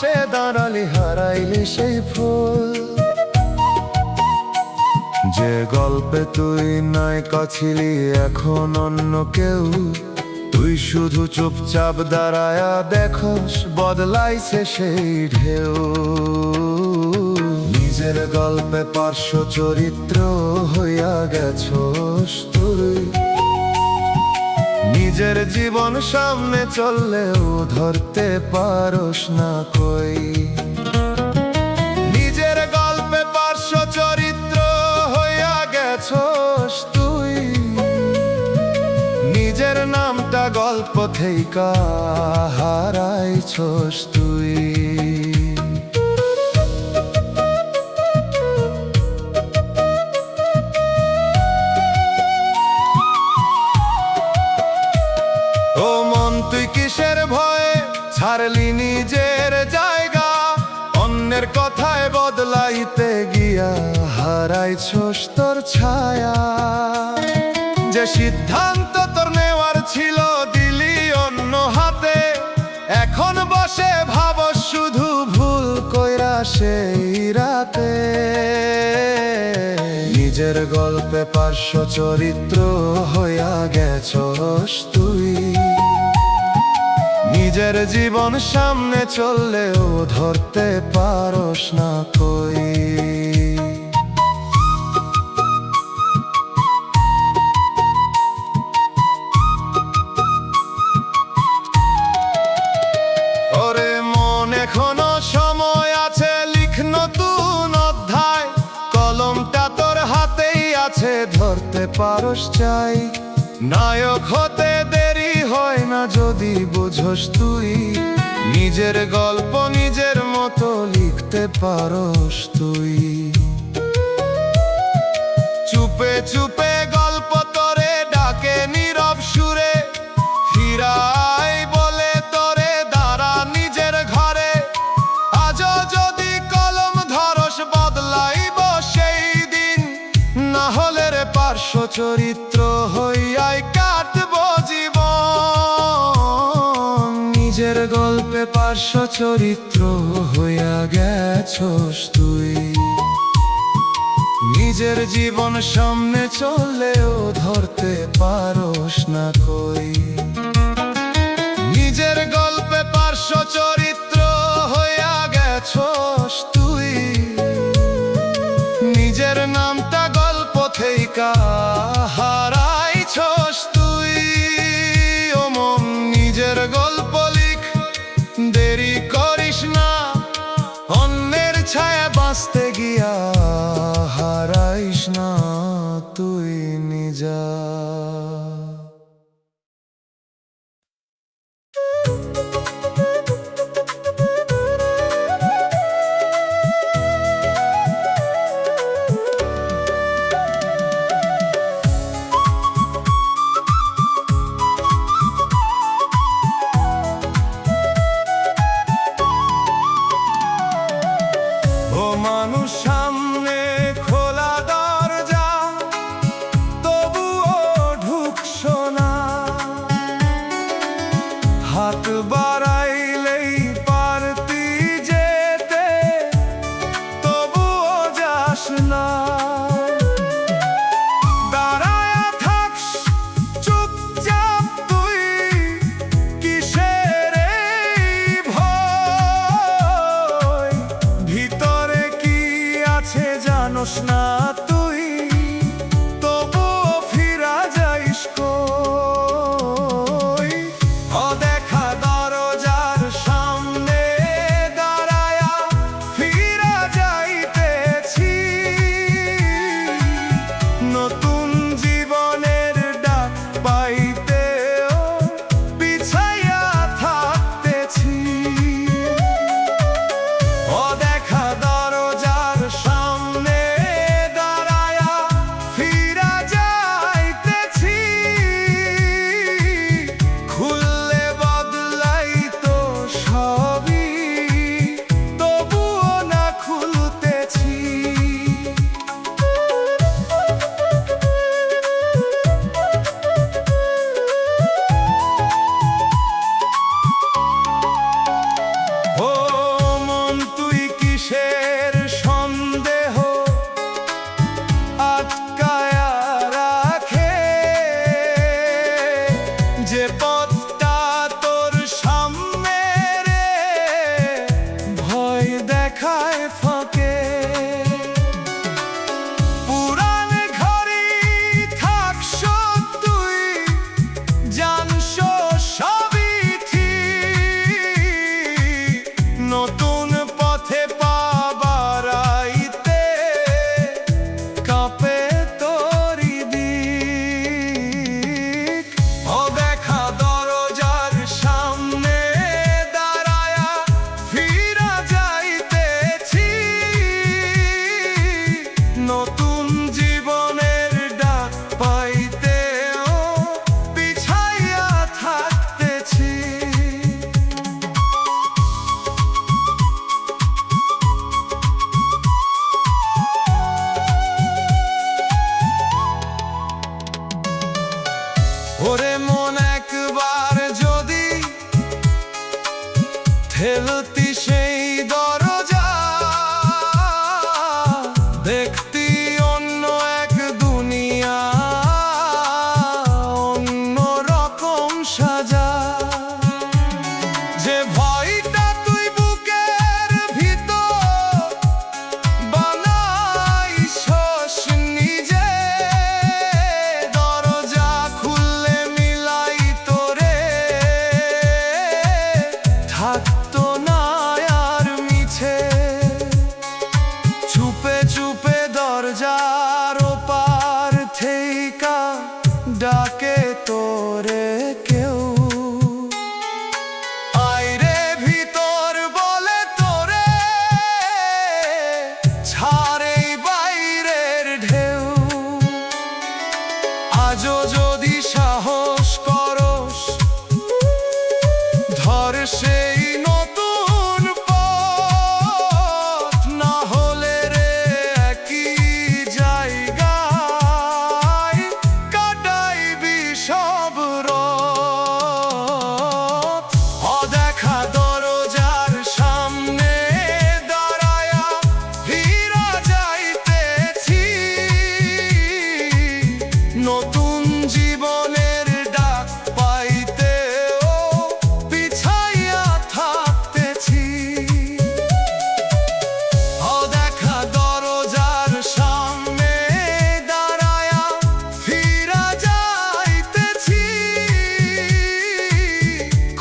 পাশে দাঁড়ালি হারাইলি সেই ফুল। যে গল্পে তুই নায়িকা ছিলি এখন অন্য কেউ, তুই শুধু চুপচাপ দাঁড়ায়া দেখোস বদলাইছে সেই ঢেউ। নিজের গল্পে পার্শ্ব চরিত্র হইয়া গেছোস তুই, নিজের জীবন সামনে চললেও ধরতে পারোস না কই। নিজের গল্পে পার্শ্ব চরিত্র হইয়া গেছোস তুই, নিজের নামটা গল্প থেইকা হারাইছোস তুই। ও মন তুই কিসের ভয়ে ছাড়লি নিজের জায়গা, অন্যের কথায় বদলাইতে গিয়া হারাইছোস তোর ছায়া। যে সিদ্ধান্ত তোর নেওয়ার ছিল দিলি অন্য হাতে, এখন বসে ভাবস শুধু ভুল কইরা সেই রাতে। নিজের গল্পে পার্শ্ব চরিত্র হইয়া গেছোস তুই, নিজের জীবন সামনে চললেও ধরতে পারোস না কই। ওরে মন এখনো সময় আছে, লিখ নতুন অধ্যায়, কলমটা তোর হাতেই আছে ধরতে পারোস চাই। নায়ক হতে দেরি হয় না যদি বুঝোস তুই, নিজের গল্প নিজের মতো লিখতে পারোস তুই। চুপে চুপে গল্প তোরে ডাকে নীরব সুরে, ফিরাই বলে তোরে দাঁড়া নিজের ঘরে। আজও যদি কলম ধরস বদলাইব সেই দিন, না হলে রে পার্শ্ব চরিত্র হইয়াই কাটব জীবন। নিজের গল্পে পার্শ্ব চরিত্র হইয়া গেছোস তুই, নিজের জীবন সামনে চললেও ধরতে পারোস না কই। নিজের গল্পে পার্শ্ব চরিত্র হইয়া গেছোস তুই, নিজের নামটা গল্প থেইকা হারাইছোস তুই। ও মন নিজের গল্প লিখ, দেরি করিস না, অন্যের ছায়া বাঁচতে গিয়া হারাইস না তুই নিজা। ও মানুষ সামনে খোলা দরজা, তবুও ঢুকছো না। হাত বাড়াইলেই পারতি যেতে, তবুও যাস না। দাঁড়ায়া থাকস চুপচাপ তুই, কিসের এই ভয়? ভিতরে কি আছে জানোস না তুই, তবুও ফিরা যাইস কই। অদেখা দরজার সামনে দাঁড়ায়া ফিরা যাইতেছি, নতুন জীবনের ডাক পাইতেও পিছাইয়া থাকতেছি। অদেখা দরজার সামনে দেখতি অন্য এক দুনিয়া, অন্য রকম সাজা। যে ভয়টা তুই বুকের ভিতর বানাইছস নিজে, দরজা খুললে মিলাই তোরে, থাকতো না আর মিছে। চুপে চুপে দরজার ওপার থেইকা ডাকে তোরে কেউ, আইরে ভিতর বলে তোরে, ছাড়ে বাইরের ঢেউ। আজও যদি সাহস করস, ধর সেই নতুন পথ, না হলে রে একই জায়গায় কাটাইবি সব রাত। অদেখা দরজার সামনে দাঁড়ায়া ফিরা যাইতেছি, নতুন জীবনের ডাক পাইতেও পিছাইয়া থাকতেছি। অদেখা দরজার সামনে দাঁড়ায়া ফিরা যাইতেছি,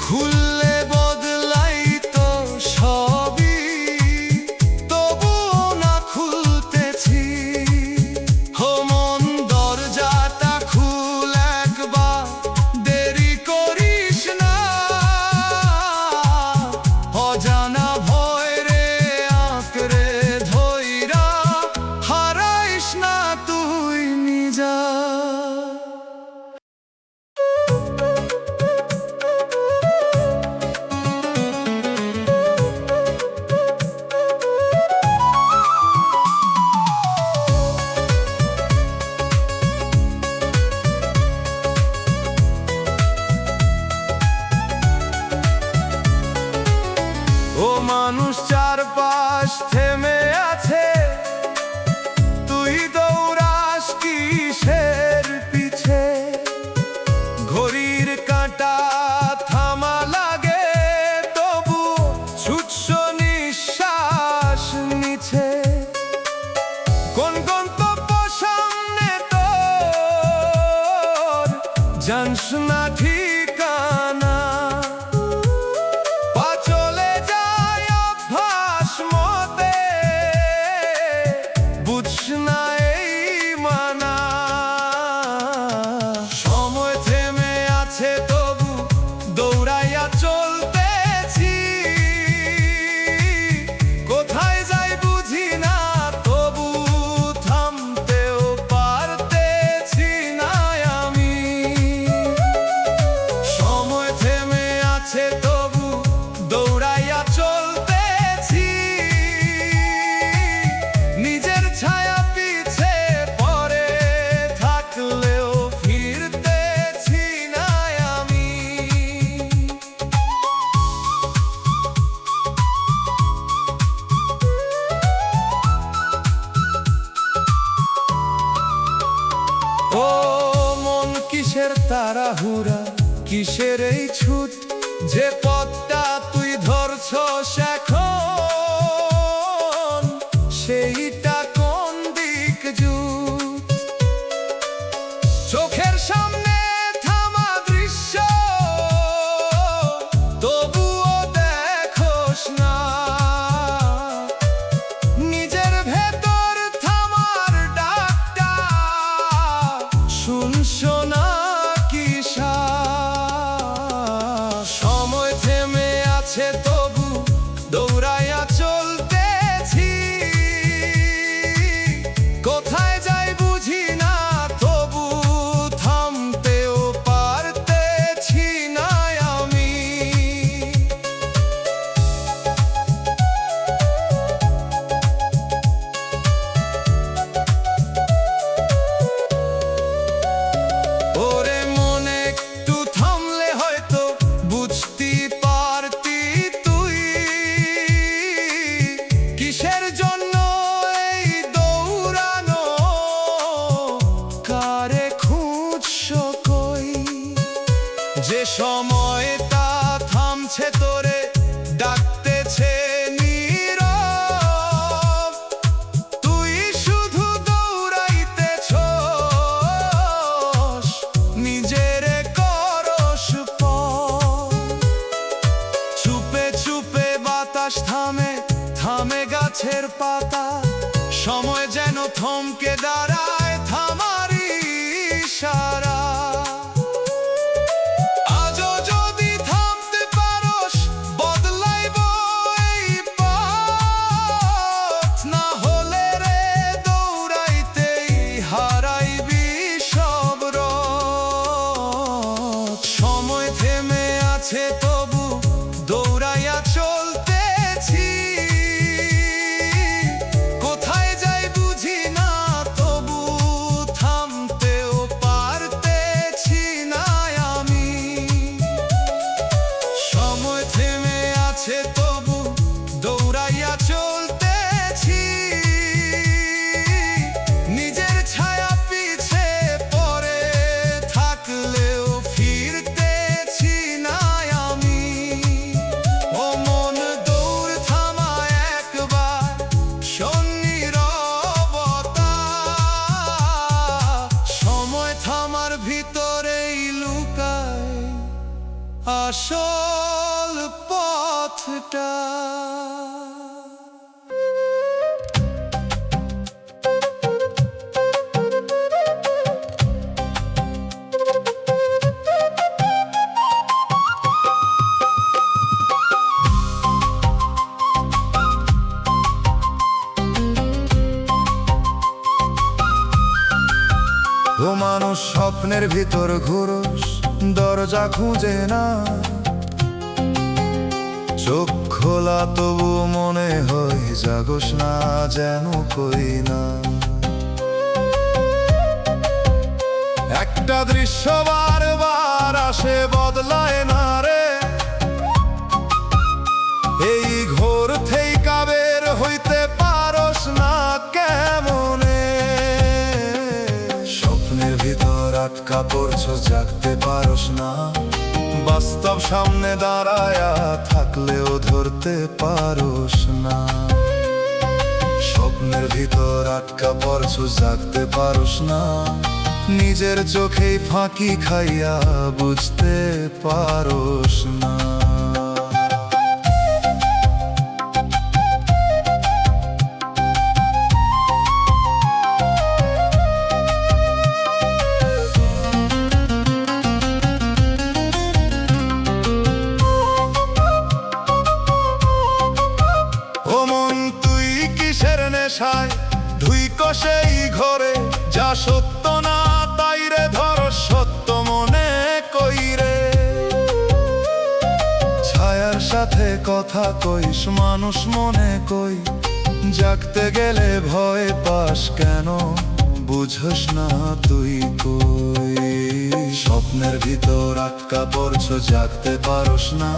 খুললে বদলাইতো সবই, তবুও না খুলতেছি। হো মন দরজাটা খুল একবার, দেরি করিস না, অজানা ভয় রে আঁকড়ে ধইরা, হারাইস না তুই নিজা। ও মানুষ চারপাশ থেমে আছে, তুই দৌড়াস কিসের পিছে? ঘড়ির কাঁটা থামা লাগে, তবু ছুটছ নিঃশ্বাস নিছে। কোন গন্তব্য সামনে তোর, জানস না ঠিকানা, পা চলে যায় অভ্যাস মতে, বুঝস না এই মানা। সময় থেমে আছে তবু দৌড়াইয়া চলতেছি, কোথায় যাই বুঝি না, তবু থামতেও পারতেছি না আমি। সময় থেমে আছে তবু দৌড়াইয়া চলতেছি, নিজের ছায়া পিছে পড়ে থাকলেও ফিরতেছি না আমি। ও মন কিসের তাড়াহুড়া, কিসের এই ছুট, যে পথটা তুই ধরছস এখন, সেইটা কোন দিক জুত? চোখের সামনে থামা দৃশ্য, তবুও দেখোস না, নিজের ভেতর থামার ডাকটা শুনছ না কি সময় থেমে আছে তবু থমকে দাঁড়ায় থামারি ইশারা। আজও যদি থামতে পারোস বদলাইব এই পথ, না হলে রে দৌড়াইতেই হারাইবি সব রথ। সময় থেমে আছে তবু দৌড়াইয়া চলতেছি, কোথায় যাই বুঝি না তবু থামতেও পারতেছি না আমি। সময় থেমে আছে তবু দৌড়াইয়া চলতেছি, নিজের ছায়া পিছে পড়ে থাকলেও ফিরতেছি না আমি। ও মন দৌড় থামা একবার, শোন নীরবতা। সময় থামার ভিতরেই লুকায় আসল পথটা। ও মানুষ স্বপ্নের ভিতর ঘুরোস, দরজা খুঁজে না, চোখ খোলা তবু মনে হয় জাগোস না, যেন কই না। একটা দৃশ্য বারবার আসে, বদলায় না রে, এই ঘোর থেইকা বের হইতে পারোস না কেমনে। স্বপ্নের ভিতর আটকা পড়ছো, জাগতে পারোস না, বাস্তব সামনে দাঁড়ায়া থাকলেও ধরতে পারোস না। স্বপ্নের ভিতর আটকা পড়ছো, জাগতে পারোস না, নিজের চোখেই ফাঁকি খাইয়া বুঝতে পারোস না। ঢুইকো সেই ঘরে, যা সত্য না তাই রে ধর সত্য মনে কইরে। ছায়ার সাথে কথা কইস, মানুষ মনে কই, জাগতে গেলে ভয় পাস কেন, বুঝস না তুই কই। স্বপ্নের ভিতর আটকা পড়ছো, জাগতে পারোস না,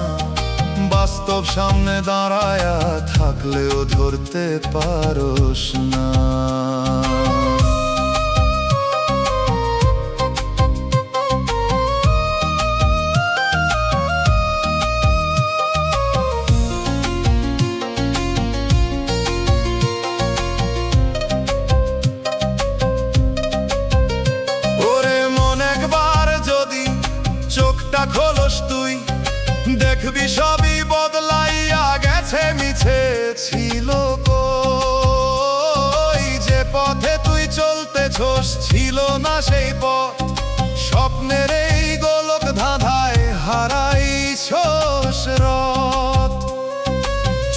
বাস্তব সামনে দাঁড়ায়া থাকলেও ধরতে পারোস না। ওরে মন একবার যদি চোখটা খোলস তুই, দেখবি সবই বদলাইয়া গেছে, মিছে ছিল কই। যে পথে তুই চলতেছস ছিল না সেই পথ, স্বপ্নের এই গোলক ধাঁধায় হারাইছস রথ।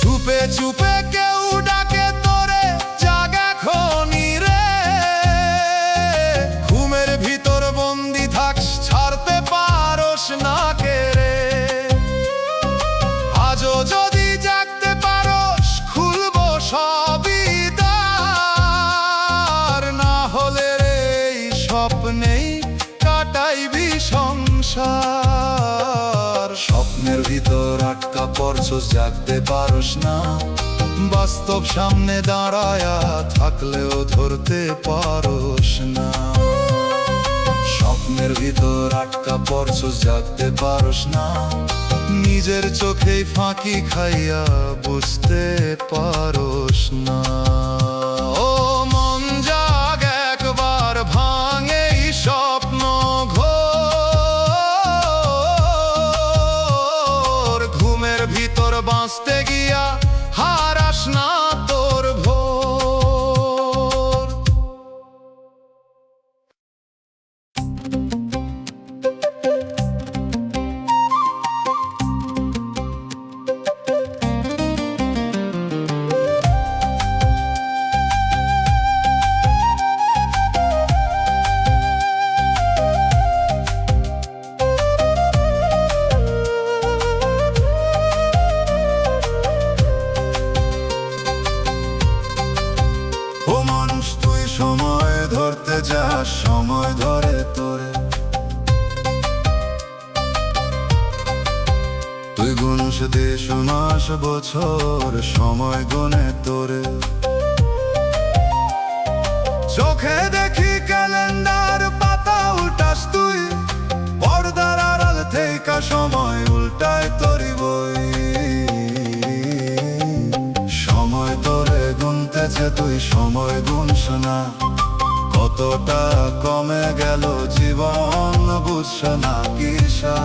চুপে চুপে কেউ ডাকে তোরে, জাগা খনি রে, ঘুমের ভিতর বন্দি থাকস, ছাড়তে পারোস না কে রে। আজও যদি জাগতে পারোস, খুলবো সবই দ্বার, না হলে রে এই স্বপ্নেই কাটাইবি সংসার। স্বপ্নের ভিতর আটকা পড়ছস, জাগতে পারোস না, বাস্তব সামনে দাঁড়ায়া থাকলেও ধরতে পারোস না। স্বপ্নের ভিতর আটকা পড়ছস, জাগতে পারোস না, নিজের চোখেই ফাঁকি খাইয়া বুঝতে পারোস না। ও মন জাগ একবার, ভাঙে স্বপ্ন ঘোর, ঘুমের ভিতর বাঁচতে গিয়া হারাস না তোর ভোর। যা সময় ধরে তোরে। তুই গুনস দেশ মাস বছর সময় গুনে তোরে। চোখে দেখি ক্যালেন্ডার পাতা উল্টাস তুই, পর্দার আড়াল থেকে সময় উল্টায় তোরি বই। সময় তোরে গুনতেছে তুই সময় গুনস না, কতটা কমে গেল জীবন বুঝছ না কিসা।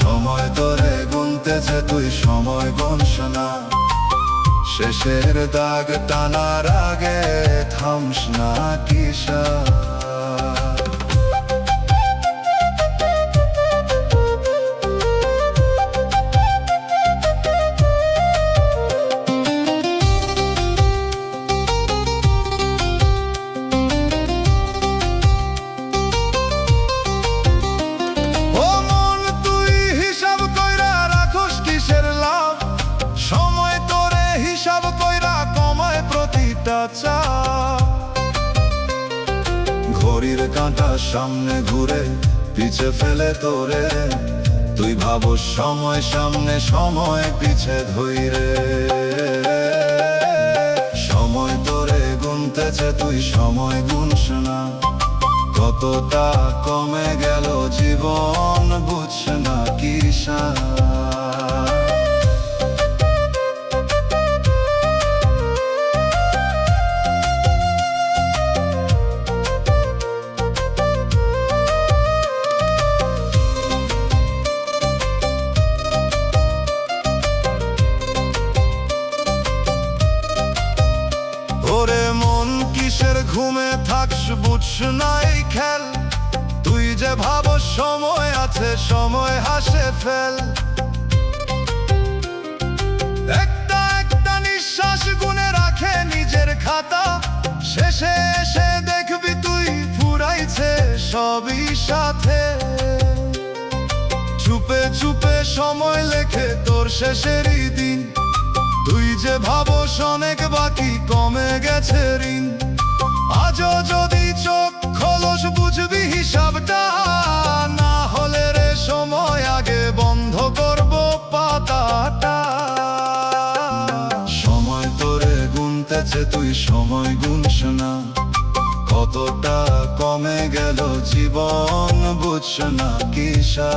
সময় তোরে গুনতেছে তুই সময় গুনস না, শেষের দাগ টানার আগে থামস না কিসা। ঘড়ির কাঁটা সামনে ঘুরে পিছে ফেলে তোরে, তুই ভাবো সময় সামনে সময় পিছে ধইরে। সময় তোরে গুনতেছে তুই সময় গুনস না, কতটা কমে গেল জীবন বুঝছ না কিসা। ওরে মন কিসের ঘুমে থাকস বুঝস নাই খেল, তুই যে ভাবো সময় আছে সময় হাসে ফেল। একটা একটা নিঃশ্বাস গুনে রাখে নিজের খাতা, শেষে এসে দেখবি তুই ফুরাইছে সবই সাথে। চুপে চুপে সময় লেখে তোর শেষেরই দিন, তুই যে ভাবস অনেক বাকি কমে গেছে ঋণ। আজও যদি চোখ খোলস বুঝবি হিসাবটা, না হলে রে সময় আগে বন্ধ করব পাতাটা। সময় তোরে গুনতেছে তুই সময় গুনস না, কতটা কমে গেল জীবন বুঝছ না কিসা।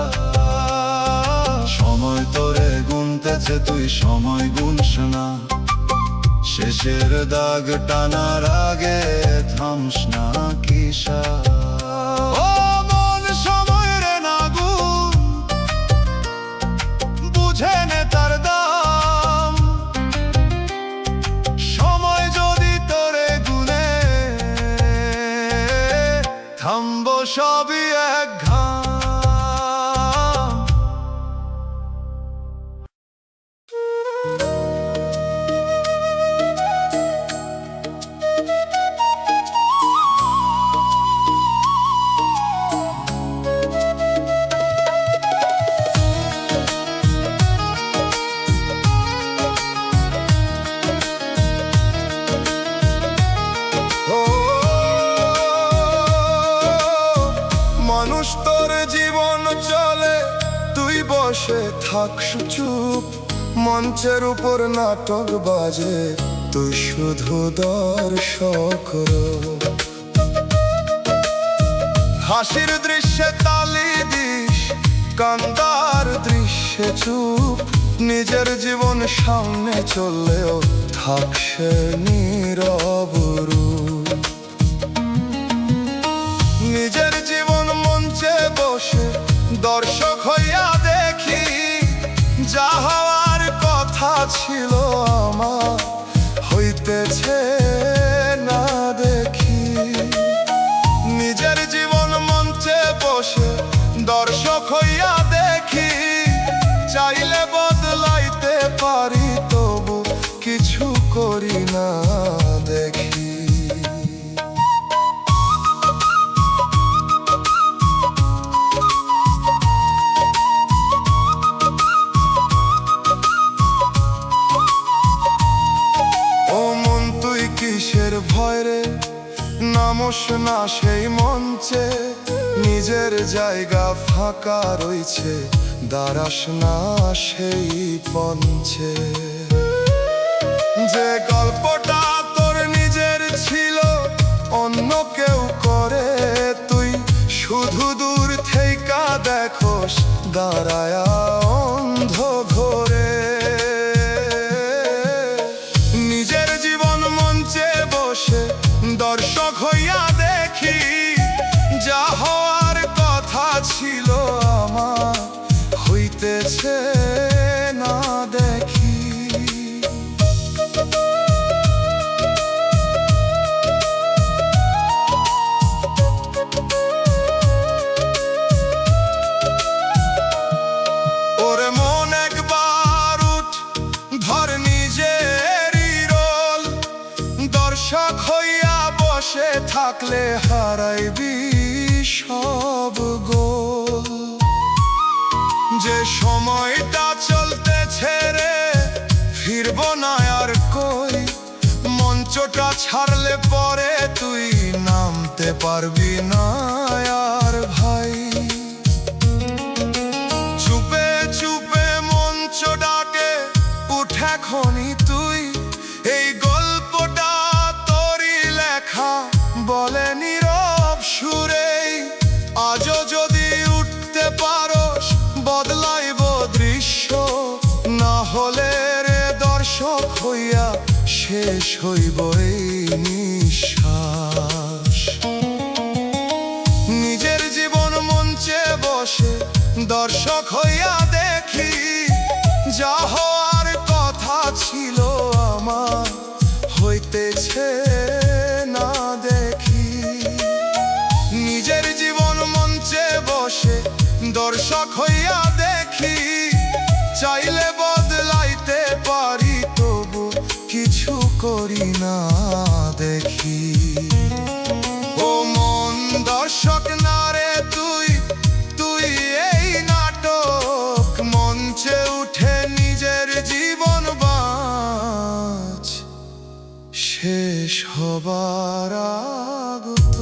সময় তোরে গুনতেছে তুই সময় গুনস না, শেষের দাগ টানার আগে থামস না কিসা। ও মন সময় রে না গুন, বুঝে নে তার দাম। সময় যদি তোরে গুনে থামবো সবই এক ঘাম। মানুষ তোর জীবন চলে তুই বসে থাকস চুপ, মঞ্চের উপর নাটক বাজে তুই শুধু দর্শক। হাসির দৃশ্যে তালি দিস, কান্দার দৃশ্যে চুপ, নিজের জীবন সামনে চললেও থাকছে নীরব রূপ। নিজের জীবন মঞ্চে বসে দর্শক হইয়া দেখি, যা হওয়ার কথা ছিল আমার হইতেছে না দেখি। নিজের জীবন মঞ্চে বসে দর্শক হইয়া দেখি, চাইলে বদলাইতে পারি তবু কিছু করি না দেখি। নামস না সেই মঞ্চে, নিজের জায়গা ফাঁকা রয়েছে, দাঁড়াস না সেই পঞ্চে। যে গল্পটা তোর নিজের ছিল অন্য কেউ করে, তুই শুধু দূর থেইকা দেখোস দাঁড়ায়া অন্ধ ঘরে। নিজের জীবন মঞ্চে বসে দর্শক হইয়া দেখি, যা হওয়ার কথা ছিল আমার হইতেছে না দেখি। ওরে মন একবার উঠ, ধর নিজেরই রোল, দর্শক হইয়া বসে থাকলে হারাইবি সব গোল। যে সময়টা চলতেছে রে ফিরব না আর কই, মঞ্চটা ছাড়লে পরে তুই নামতে পারবি না আর ভাই। চুপে চুপে মঞ্চ ডাকে উঠ এখনই তুই, এই গল্পটা তোরই লেখা বলে নীরব সুরেই। আজও যদি উঠতে পারোস বদলাইব দৃশ্য, না হলে রে দর্শক হইয়া শেষ হইব এই নিঃশ্বাস। নিজের জীবন মঞ্চে বসে দর্শক হইয়া দেখি, যা হওয়ার কথা ছিল আমার হইতেছে না দেখি। নিজের জীবন মঞ্চে বসে দর্শক হইয়া দেখি, চাইলে বদলাইতে পারি তবু কিছু করি না দেখি। ও মন দর্শক না রে তুই, তুই এই নাটক মঞ্চে উঠে নিজের জীবন বাঁচ, শেষ হবার আগত।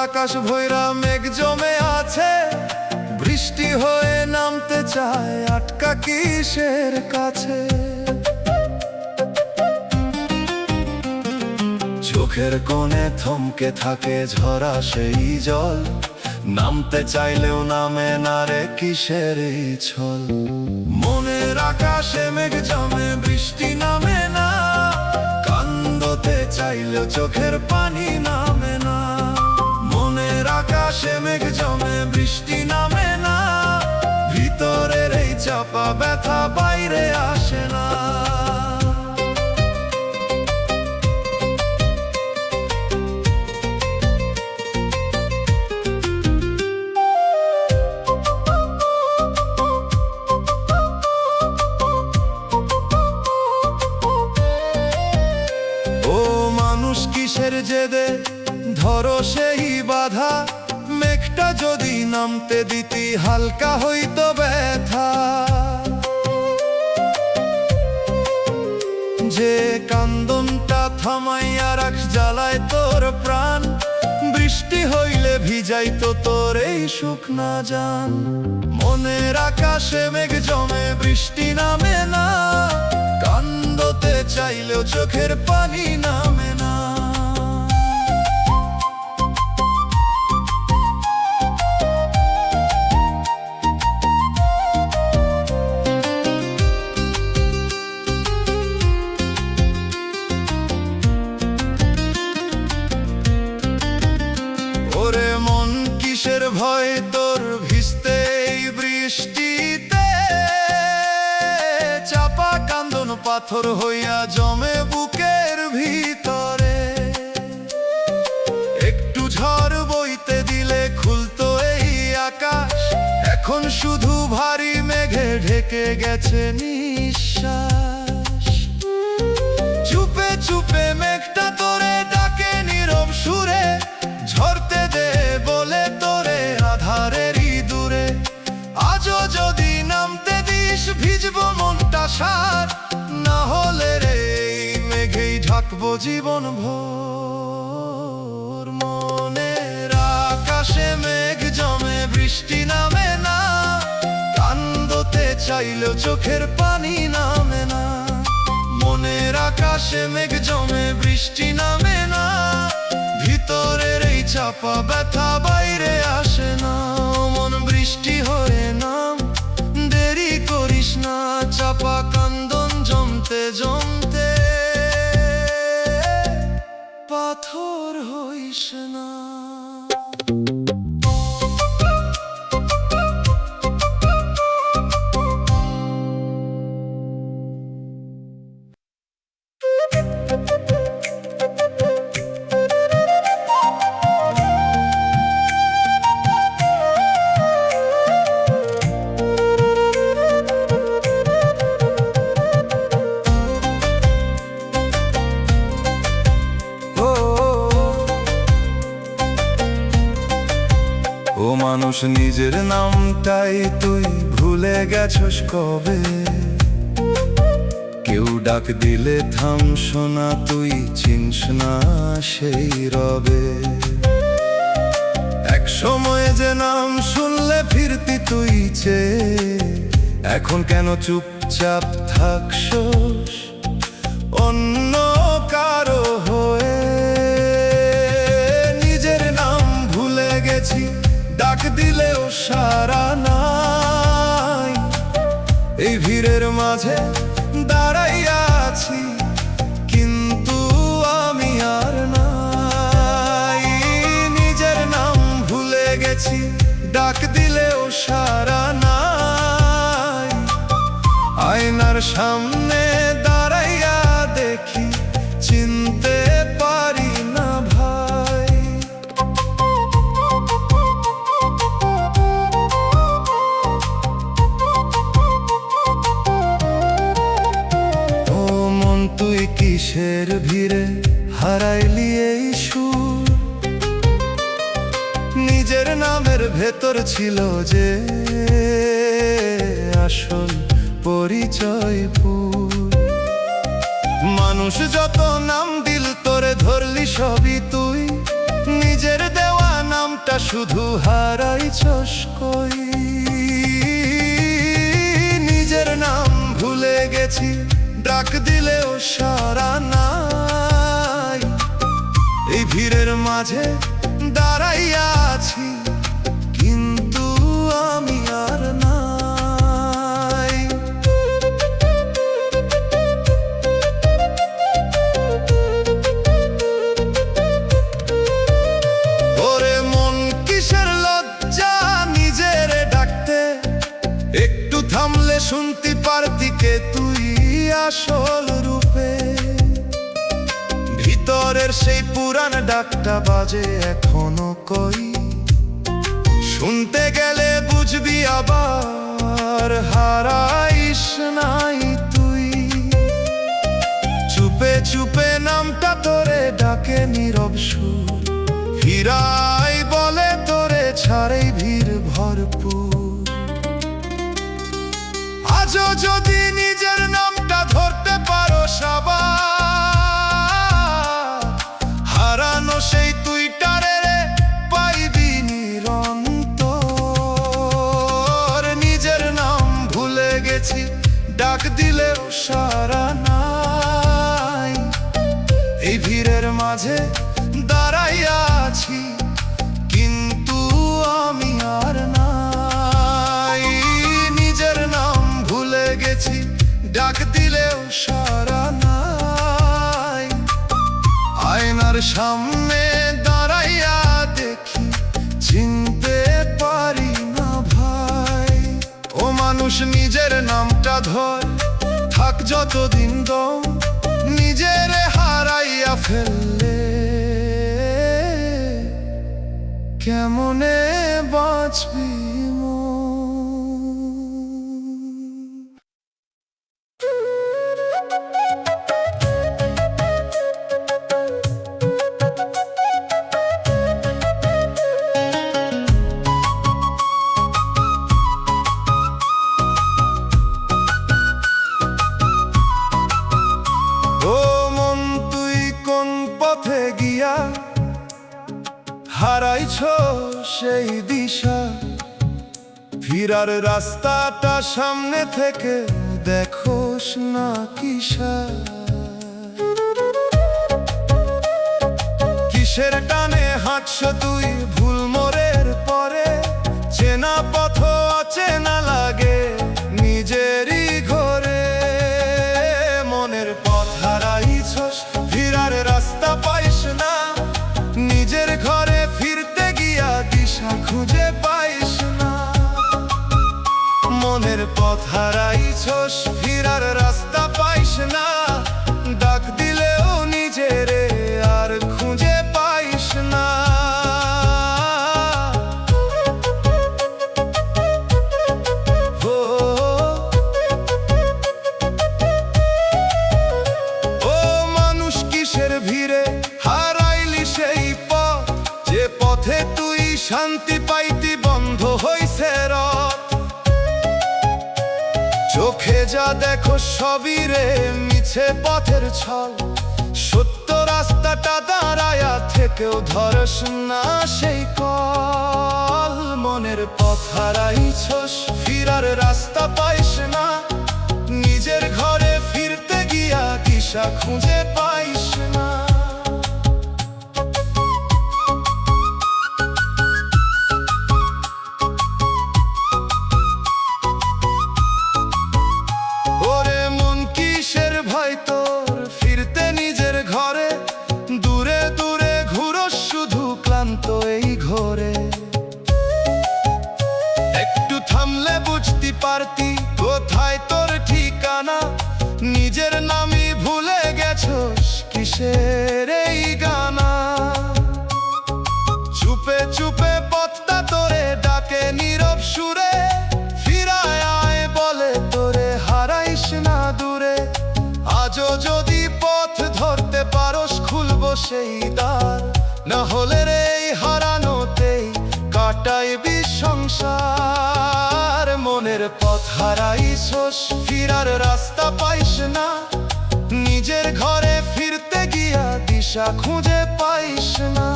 আকাশ ভৈরা মেঘ জমে আছে, বৃষ্টি হয়ে নামতে চায় আটকা কিসের কাছে। চোখের কোণে থমকে থাকে ঝরা সেই জল, নামতে চাইলেও নামে না রে কিসের এই ছল। মনের আকাশে মেঘ জমে বৃষ্টি নামে না, কান্দতে চাইলেও চোখের পানি নামে না। মনের আকাশে মেঘ জমে বৃষ্টি নামে না, ভিতরের এই চাপা ব্যথা বাইরে আসে না। ও মানুষ কিসের জেদে ধরো সেই বাধা, মেঘটা যদি নামতে দিতি হালকা হইতো ব্যথা। যে কান্দনটা থামাইয়া রাখ জ্বালায় তোর প্রাণ, বৃষ্টি হইলে ভিজাইতো তোর এই শুকনা জান। মনের আকাশে মেঘ জমে বৃষ্টি নামে না, কান্দতে চাইলেও চোখের পানি নামে না। ওরে মন কিসের ভয় তোর ভিজতে এই বৃষ্টিতে, চাপা কান্দন পাথর হইয়া জমে বুকের ভিতরে। একটু ঝড় বইতে দিলে খুলতো এই আকাশ, এখন শুধু ভারী মেঘে ঢেকে থেকে গেছে নিঃশ্বাস। চুপে চুপে মেঘটা তোরে ডাকে নীরব সুরে, ঝরতে দে বলে তোরে আধারেরই দূরে। আজও যদি নামতে দিস ভিজবো মনটা সার, না হলে রে এই মেঘেই ঢাকবো জীবন ভোর। মনের আকাশে মেঘ জমে বৃষ্টি নামে না, কান্দতে চাইলেও চোখের পানি নামে না। মনের আকাশে মেঘ জমে বৃষ্টি নামে না, ভিতরের এই চাপা ব্যথা বাইরে আসে না। মন বৃষ্টি হয়ে নাম, দেরি করিস না, চাপা কান্দন জমতে জমতে পাথর হইস না। ও মানুষ, নিজের নামটাই তুই ভুলে গেছস কবে? কেউ ডাক দিলে থামস না, তুই চিনস না সেই রবে। এক সময় যে নাম শুনলে ফিরতি তুই চেয়ে, এখন কেন চুপচাপ থাকছস অন্য কারো হয়ে? নিজের নাম ভুলে গেছি, ডাক দিলেও সারা নাই। এই ভিড়ের মাঝে দাঁড়াইয়া আছি, কিন্তু আমি আর নাই। নিজের নাম ভুলে গেছি, ডাক দিলেও সারা নাই। আয়নার সামনে দাঁড়াইয়া দেখি, চিনতে পারি না ভাই। ও মন, তুই কিসের ভিড়ে হারাইলি এই সুর? নিজের নামের ভেতর ছিল যে আসল পরিচয়পুর। মানুষ যত নাম দিল তোরে ধরলি সবই তুই, নিজের দেওয়া নামটা শুধু হারাইছস কই? নিজের নাম ভুলে গেছি, ডাক দিলেও সারা নাই। এই ভিড়ের মাঝে দাঁড়াইয়া আছি, কিন্তু আমি আর নাই। ওরে মন, কিসের লজ্জা নিজের ডাকতে? একটু থামলে শুনতে পারতি কে তুই আসল রূপে। ভিতরের সেই পুরান ডাকটা বাজে এখনো কই, শুনতে গেলে বুঝবি আবার হারাইস নাই তুই। চুপে চুপে নামটা তোরে ডাকে নীরব সুর, ফিরাই বলে তোরে ছাড়ে ভিড় ভরপুর। আজও যদি নিজের নামটা ধরতে পারো সবার, হারানো সেই তুইটারে পাইবি নিরন্তর। নিজের নাম ভুলে গেছি, ডাক দিলেও সারা নাই। এই ভিড়ের মাঝে দাঁড়াইয়া আছি, কিন্তু আমি আর নাই। নিজের নাম ভুলে গেছি, ডাক দিলেও সারা নাই। আয়নার সামনে দাঁড়াইয়া দেখি, চিনতে পারি না ভাই। ও মানুষ, নিজের নামটা ধর, থাক যতদিন দম। নিজের হারাইয়া ফেললে কেমনে বাঁচবি মন? হারাইছ সেই দিশা, ফিরার রাস্তাটা সামনে থেকে দেখোস না কিসা। কিসের টানে হাঁটছ তুই ভুল মোড়ের পরে, চেনা পথ অচেনা লাগে নিজেরই ঘরে। মনের পথ হারাইছস, ফিরার রাস্তা পাইস না, নিজের ঘরে ফিরতে গিয়া দিশা খুঁজে পাইস না। মনের পথ হারাইছস, ফিরার রাস্তা পাইস না, ডাক দিলেও নিজেরে আর খুঁজে পাইস না। ও মানুষ কিসের ভিড়ে হারাইলি সেই পথ, যে পথে তুই শান্তি পাইতি বন্ধ হইছে রথ। চোখে যা দেখো সবই রে মিছে পথের ছল, সত্য রাস্তাটা দাঁড়ায়া থেকেও ধরস না সেই কল। মনের পথ হারাইছস, ফিরার রাস্তা পাইস না, নিজের ঘরে ফিরতে গিয়া দিশা খুঁজে পাইস না। ওরে মন কিসের ভয় তোর ফিরতে নিজের ঘরে, দূরে দূরে ঘুরো শুধু ক্লান্ত এই ঘরে। একটু থামলে বুঝতে পারতি কোথায় তোর ঠিকানা, নিজের নামই ভুলে গেছস কিসের এই গানা। চুপে চুপে পথটা তোরে ডাকে নীরব সুরে, ফিরায় আয় বলে তোরে হারাইস না দূরে। আজও যদি পথ ধরতে পারস খুলবো সেই দ্বার, না হলে রে এই হারানোতেই কাটাইবি সংসার। মনের পথ হারাইছস, ফিরার রাস্তা পাইস না, নিজের ঘরে ফিরতে গিয়া দিশা খুঁজে পাইস না।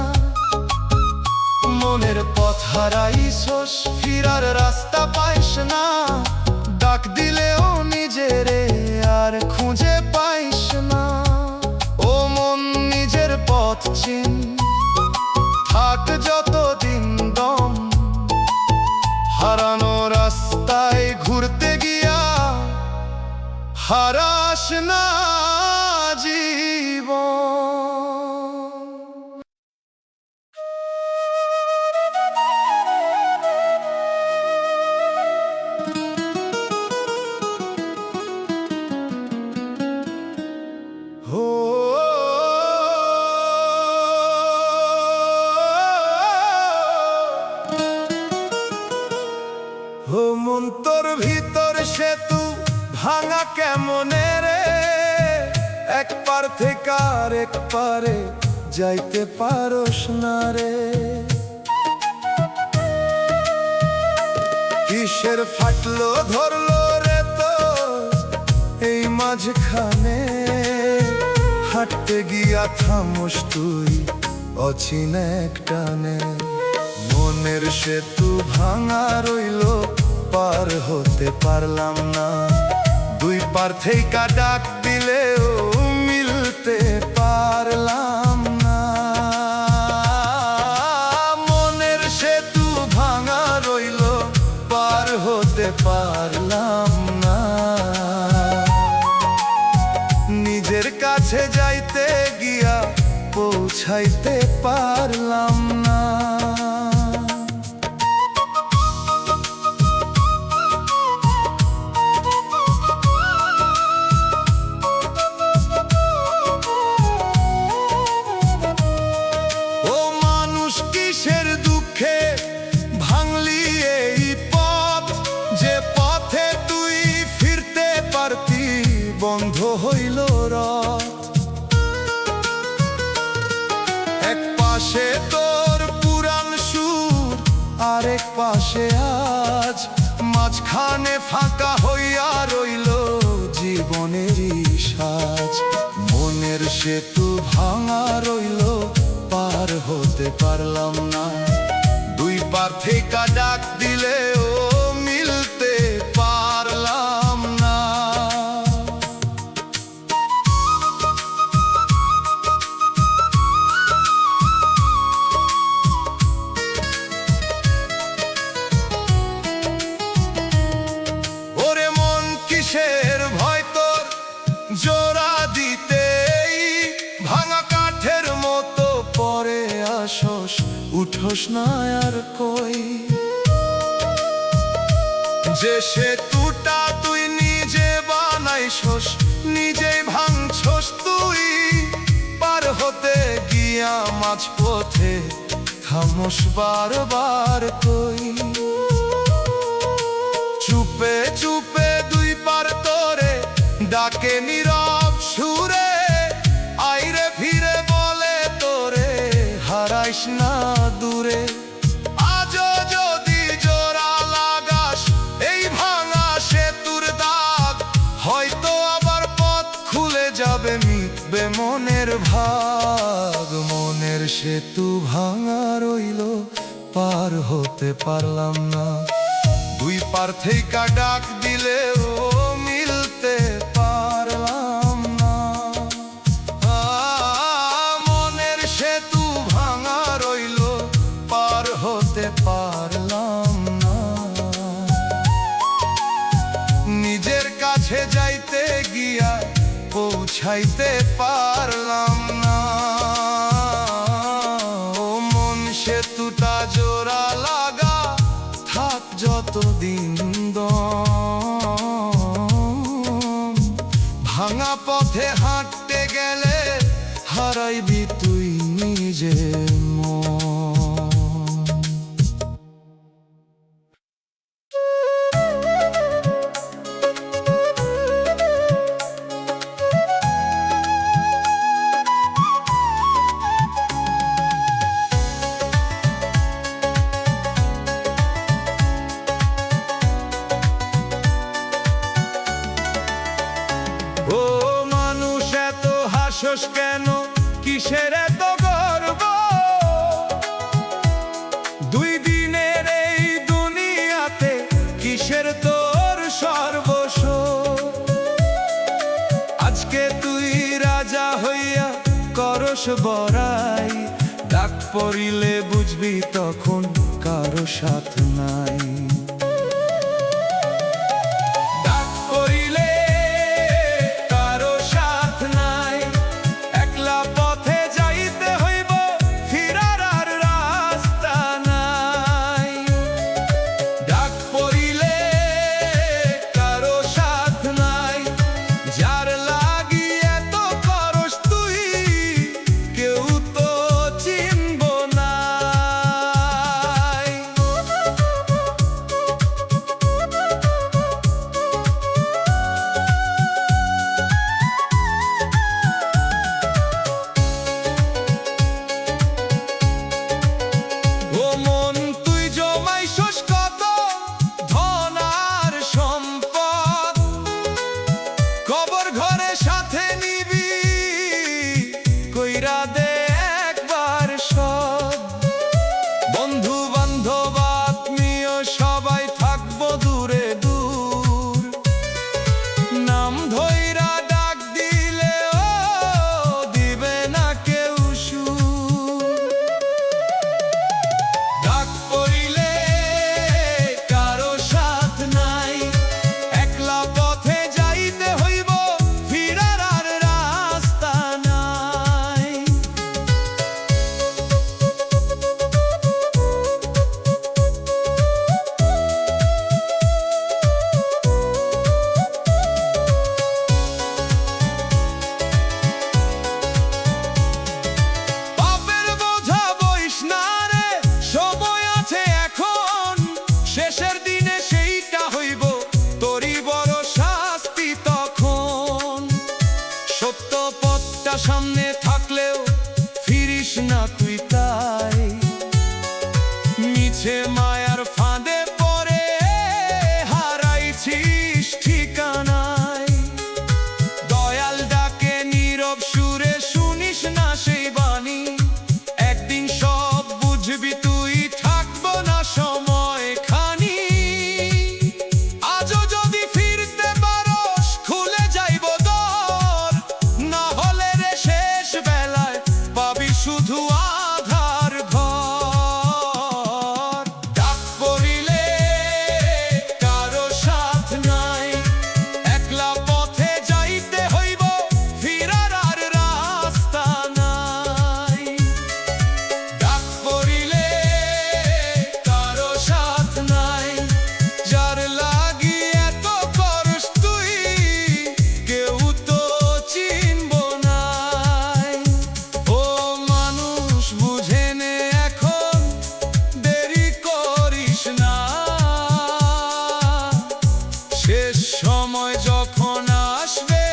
মনের পথ হারাইছস, ফিরার রাস্তা পাইস না, ডাক দিলেও নিজেরে আর খুঁজে পাইস না। ও মন নিজের পথ চিন, থাক যতদিন দম, হারানো রাস্তায় ঘুরতে গিয়া হারাস না জীবন। ও মন তোর ভিতর সেতু ভাঙা কেমনে রে, এক পার থেকে আর এক পারে যাইতে পারস না রে। কিসের ফাটলো ধরলো রে তো এই মাঝখানে, হাঁটতে গিয়া থামস তুই অচিনা এক টানে। মনের সেতু ভাঙা রইল, পার হতে পারলাম না, দুই পার থেকে ডাক দিলেও মিলতে পারলাম না। মনের সেতু ভাঙা রইল, পার হতে পারলাম না। নিজের কাছে যাইতে গিয়া পৌঁছাইতে পারলাম না। কিসের দুঃখে ভাঙলি এই পথ, যে পথে তুই ফিরতে পারতি বন্ধ হইল রথ। এক পাশে তোর পুরান সুর, আরেক পাশে আজ মাঝখানে ফাঁকা হইয়া রইল জীবনেরই সাজ। মনের সেতু ভাঙা রইল, পার হতে পারলাম না। পার থেকে ডাক দিলেও মিলতে পারলাম না। ওরে মন কিসের ভয় তোর জোড়া দিতেই, ভাঙা কাঠের মতো পরে আসস, উঠোস না আর কই। যে সেতুটা তুই নিজে বানাইছস, নিজেই ভাঙছস তুই, পার হতে গিয়া মাঝ পথে থামস বারবার কই। চুপে চুপে দুই পার তোরে ডাকে নীরব সুরে, আইরে ফিরে বলে তোরে হারাইস না দূরে। আজও যদি জোড়া লাগাস এই ভাঙা সেতুর দাগ, হয়তো আবার পথ খুলে যাবে, মিটবে মনের ভাগ। মনের সেতু ভাঙা রইল, পার হতে পারলাম না। দুই পার থেকে ডাক দিলেও মিলতে পারলাম না। মনের সেতু ভাঙা রইল, পার হতে পারলাম না। নিজের কাছে যাইতে গিয়া পৌঁছাইতে পারলাম না। ও মন সেতুটা জোড়া লাগা থাক যতদিন দম, ভাঙা পথে হাঁটতে গেলে হারাইবি তুই নিজের মন। ও মানুষ এত হাসস কেন, কিসের এত গর্ব? দুই দিনের এই দুনিয়াতে কিসের তোর সর্বস্ব? আজকে তুই রাজা হইয়া করস বড়াই, ডাক পড়িলে বুঝবি তখন কারো সাথ নাই। সময় যখন আসবে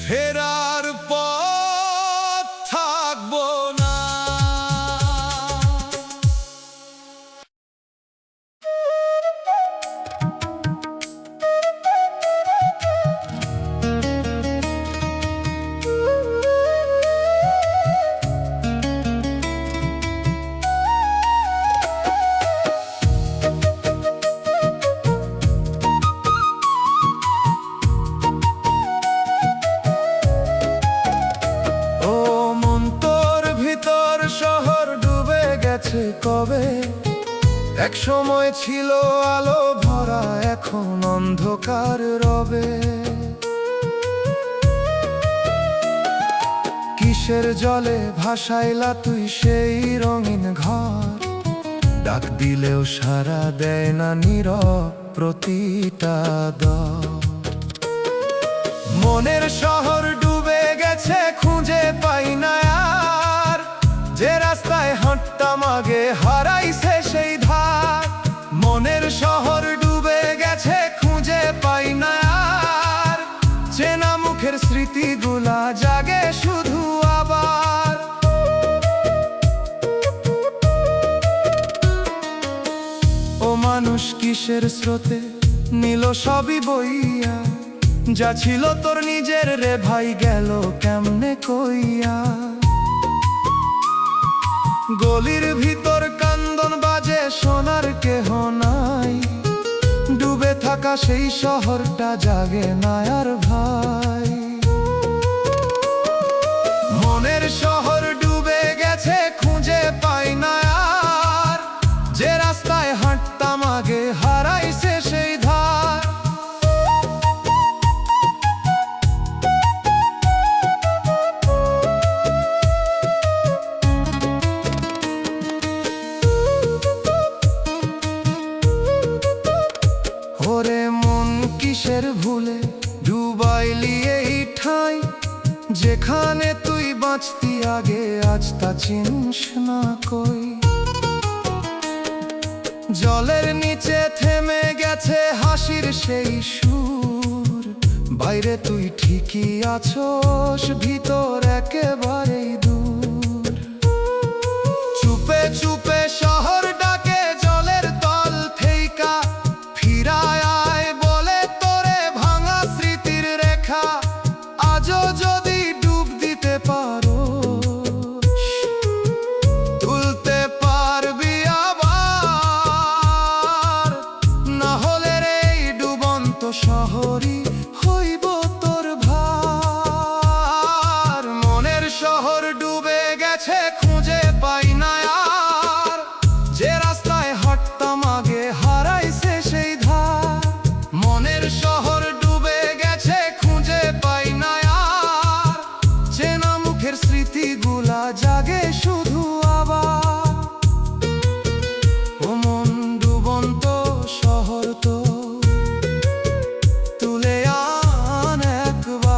ফেরার পথ থাকবো না। ও মন তোর ভিতর শহর ডুবে গেছে কবে, এক সময় ছিল আলো ভরা এখন অন্ধকার রবে। কিসের জলে ভাসাইলা তুই সেই রঙিন ঘর, ডাক দিলেও সাড়া দেয় না নীরব প্রতিটা দর। মনের শহর ডুবে গেছে খুঁজে পাই না আর, যে রাস্তায় হাঁটতাম আগে হারাইছে সেই ধার। মনের শহর ডুবে গেছে খুঁজে পাই না আর, চেনা মুখের স্মৃতিগুলা জাগে শুধু আবার। ও মানুষ কিসের স্রোতে নিল সবই বইয়া, যা ছিল তোর নিজের রে ভাই গেল কেমনে কইয়া। গলির ভিতর কান্দন বাজে সোনার কেহ নাই, ডুবে থাকা সেই শহরটা জাগে না আর ভাই। মনের শহর ডুবে গেছে খুঁজে পাই না আর, যে রাস্তায় হাঁটতাম আগে হারাইছে সেই ধার। ওরে মন কিসের ভুলে ডুবাইলি এই ঠাই, যেখানে তুই বাঁচতি আগে আজ তা চিনিস না কই। জলের নিচে থেমে গেছে হাসির সেই সুর, বাইরে তুই ঠিকই আছোস ভিতর একেবারেই দূর। চুপে চুপে শহর ডাকে জলের তল থেইকা, ফিরায় আয় বলে তোরে ভাঙা স্মৃতির রেখা। আজও যদি ডুব দিতে পারো তুলতে পারবি আবার, না হলে রে এই ডুবন্ত শহরই হইব তোর ভার। মনের শহর ডুবে গেছে খুঁজে পাই না আর, যে রাস্তায় হাঁটতাম আগে হারাইছে সেই ধার। মনের শহর ডুবে গেছে খুঁজে পাই না আর, চেনা মুখের স্মৃতিগুলা জাগে শুধু আবার। ও মন ডুবন্ত শহর তো তুলে আন একবার,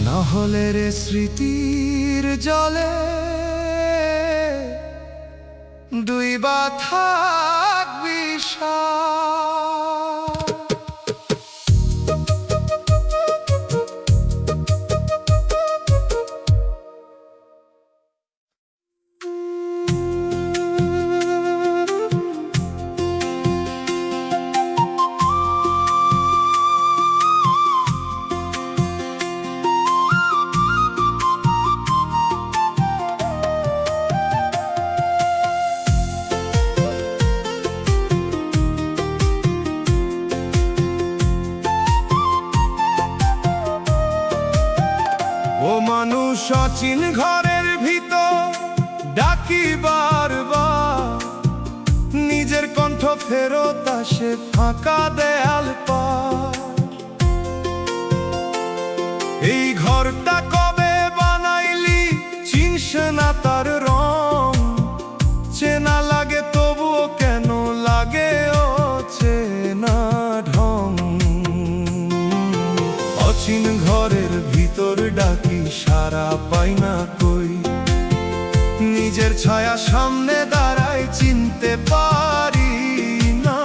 না হলে রে স্মৃতির জলে ডুইবা থাকবি সার। ও মানুষ অচিন ঘরের ভিতর ডাকি বারবার, নিজের কণ্ঠ ফেরত আসে ফাঁকা দেয়াল পার। এই ঘরটা কবে বানাইলি চিনস না তার রং, চেনা লাগে তবুও কেন লাগে অচেনা ঢং। অচিন ঘরের ভিতর ডাকি সারা পাই না কই, নিজের ছায়া সামনে দাঁড়ায় চিন্তা চিনতে পারি না।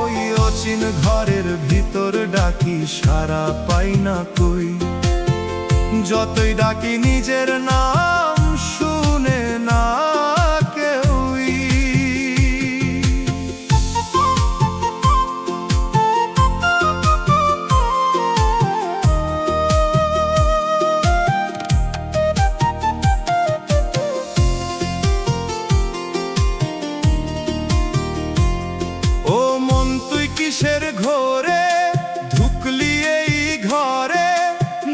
ওই অচিন ঘরের ভিতর ডাকি সাড়া পাই না কই, যতই ডাকি নিজের নাম শুনে না কেউই। ও মন তুই কিসের ঘোরে ঢুকলি এই ঘরে,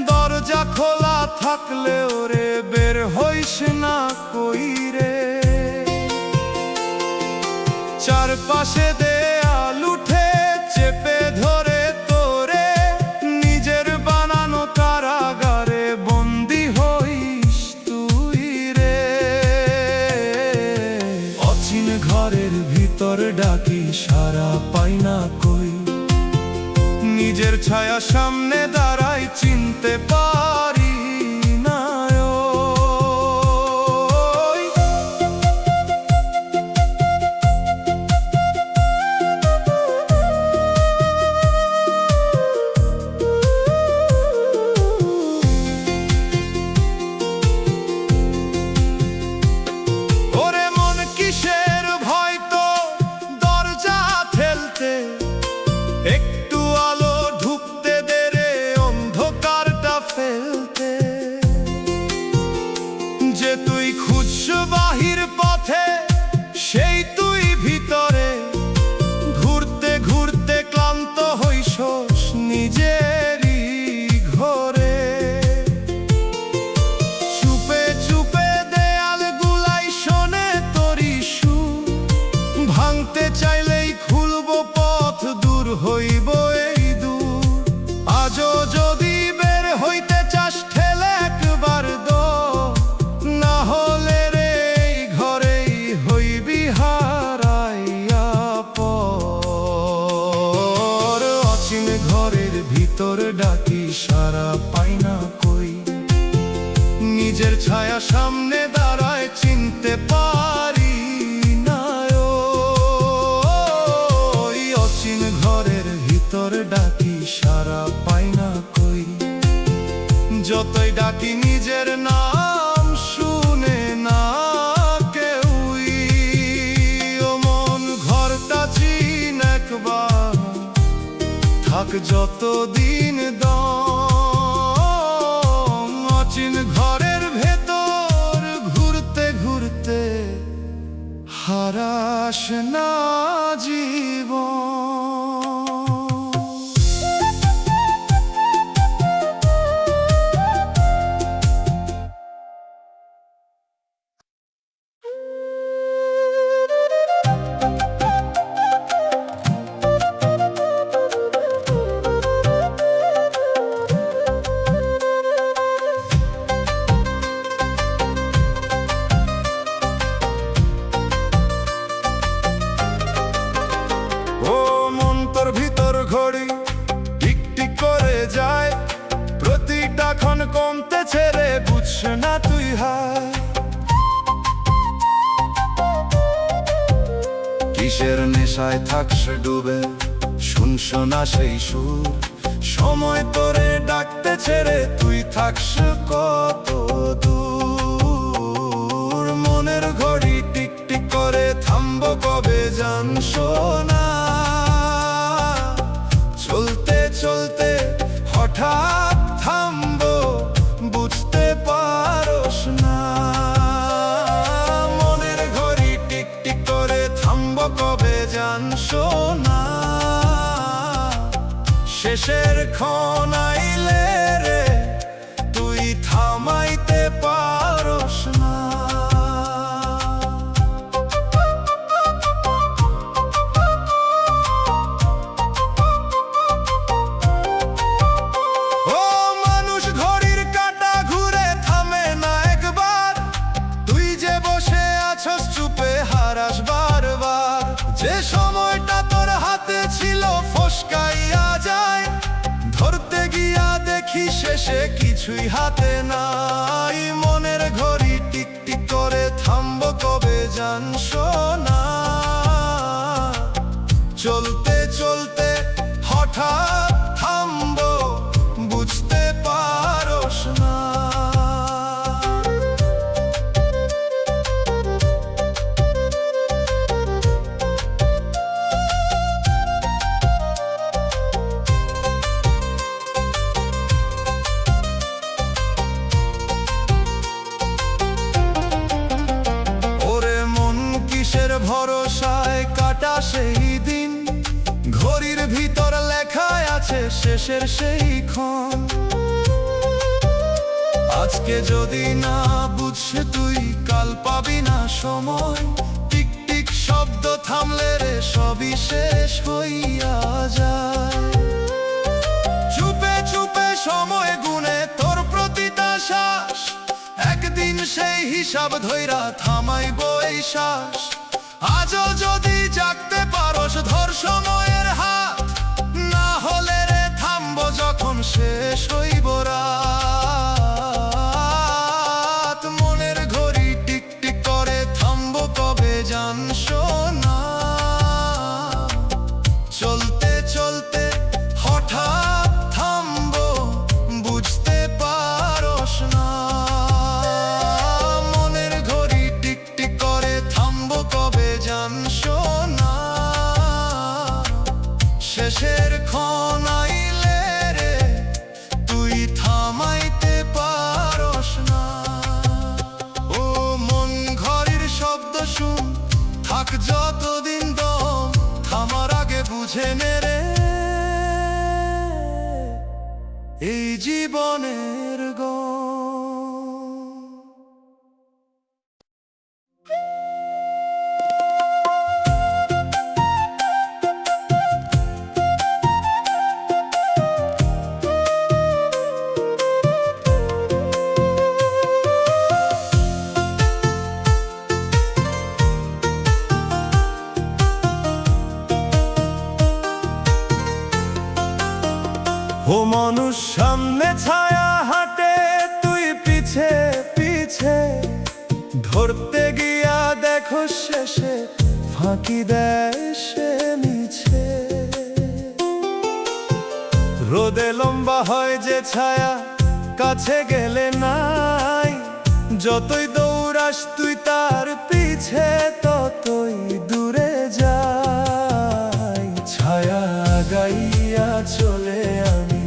দরজা খোলা থাকলে ওরে বের হইস না কই রে। চারপাশে দেয়াল উঠে চেপে ধরে তোরে, নিজের বানানো কারাগারে বন্দি হইস তুই রে। অচিন ঘরের ভিতর ডাকি সাড়া পাই না কই, নিজের ছায়া সামনে দাঁড়াই চিনতে পারি না। ওরে মন কিসের ভয় তো দরজা ঠেলতে, একটু আলো ঢুকতে দে রে অন্ধকারটা ফেলতে। যে তুই খুঁজছ বাহির পথে সেই তুই ভিতরে, ঘুরতে ঘুরতে ক্লান্ত হইছস নিজেরই ঘরে। চুপে চুপে দেয়াল গুলাই শোনে তোরি সুর, ভাঙতে চাইলেই খুলবো পথ দূর হইব এই দূর। আজও যদি বের হইতে চাস ঠেলে একবার দো, না হলে রে এই ঘরেই হইবি হারাইয়া পর। অচিন ঘরের ভিতর ডাকি সাড়া পাই না কই, নিজের ছায়া সামনে দাঁড়ায় চিনতে পারি না। ওই অচিন ঘরের ভিতর ডাকি সাড়া পাই না কই, যতই ডাকি নিজের নাম শুনে না কেউই। ও মন ঘরটা চিন একবার, থাক যতদিন দম। অচিন ঘরের ভেতর ঘুরতে ঘুরতে হারাস না জীবন। ও মন তোর ভিতর ঘড়ি টিক টিক করে যায়, প্রতিটা ক্ষণ কমতে ছেড়ে বুঝছ না তুই হায়। কিসের নেশায় থাকস ডুবে শুনছ না সেই সুর, সময় তোরে ডাকতে ছেড়ে তুই থাকস কত দূর। মনের ঘড়ি টিক টিক করে থামবো কবে জানস না, চলতে চলতে হঠাৎ থামবো বুঝতে পারস না। মনের ঘড়ি টিক টিক করে থামবো কবে জানস না, শেষের ক্ষণ আইলে রে তুই থামাইতে পারস না। ও মানুষ ঘড়ির কাঁটা ঘুরে থামে না একবার, তুই যে বসে আছস চুপে হারাস বারবার। যে সময়টা তোর হাতে ছিল ফসকাইয়া যায়, ধরতে গিয়া দেখি শেষে কিছুই হাতে নাই। মনের ঘড়ি টিক টিক করে থামবো কবে জানশো না। চলতে চলতে হঠাৎ থামবো, বুঝতে পারোস না। কিসের ভরসায় কাটা সেই দিন, ঘড়ির ভিতর লেখায় আছে শেষের সেই ক্ষণ। আজকে যদি না বুঝছে তুই, কাল পাবি না সময়। টিক টিক শব্দ থামলে রে সবই শেষ হইয়া যায়। চুপে চুপে সময় গুনে তোর প্রতিটা শ্বাস, একদিন সেই হিসাব ধইরা থামাইব এই শ্বাস। আজও যদি জাগতে পারোস ধর সময়ের হাত, না হলে রে থামবো যখন শেষ হইব রাত। মনের ঘড়ি টিক টিক করে থামবো কবে জানশো না। চলতে চলতে হঠাৎ থামবো, বুঝতে পারোস না। জানশো না, শেষের ক্ষণ আইলে রে তুই থামাইতে পারোস না। ও মন ঘড়ির শব্দ শুন, থাক যতদিন দম, থামার আগে বুঝে নে রে এই জীবনের গম। ও মানুষ সামনে ছায়া হাঁটে, তুই পিছে পিছে, ধরতে গিয়া দেখো শেষে ফাঁকি দেয় সে মিছে। রোদে লম্বা হয় যে ছায়া, কাছে গেলে নাই। যতই দৌড়াস তুই তার পিছে, ততই দূরে যাই। ছায়া গাইয়া চলে আমি,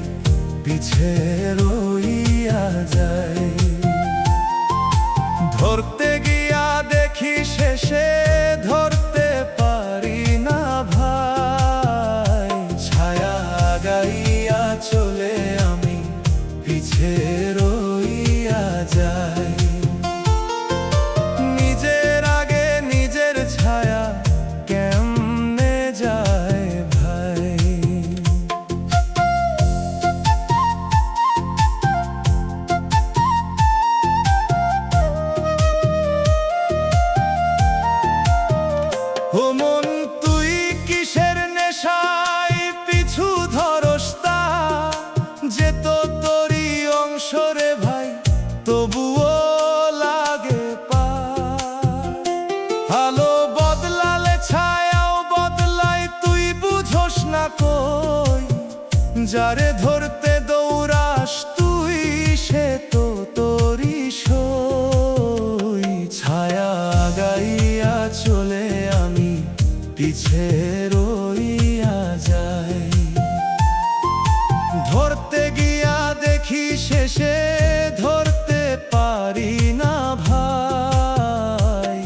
পিছে রইয়া যাই। ধরতে গিয়া দেখি শেষে ধরতে পারি না ভাই। ছায়া গাইয়া চলে আমি, পিছে রইয়া যাই। নিজের আগে নিজের ছায়া কেমনে যায় ভাই। ও মন তুই কিসের নেশায় পিছু ধরস তা, যে তো তোরই অংশ রে ভাই, তবুও লাগে পা। আলো বদলালে ছায়াও বদলাই, তুই বুঝোস না কই। যারে ধরতে দৌড়াস তুই, সে তো তোরই সই। ছায়া গাইয়া চলে আমি, পিছে রইয়া যাই। ধরতে গিয়া দেখি শেষে ধরতে পারি না ভাই।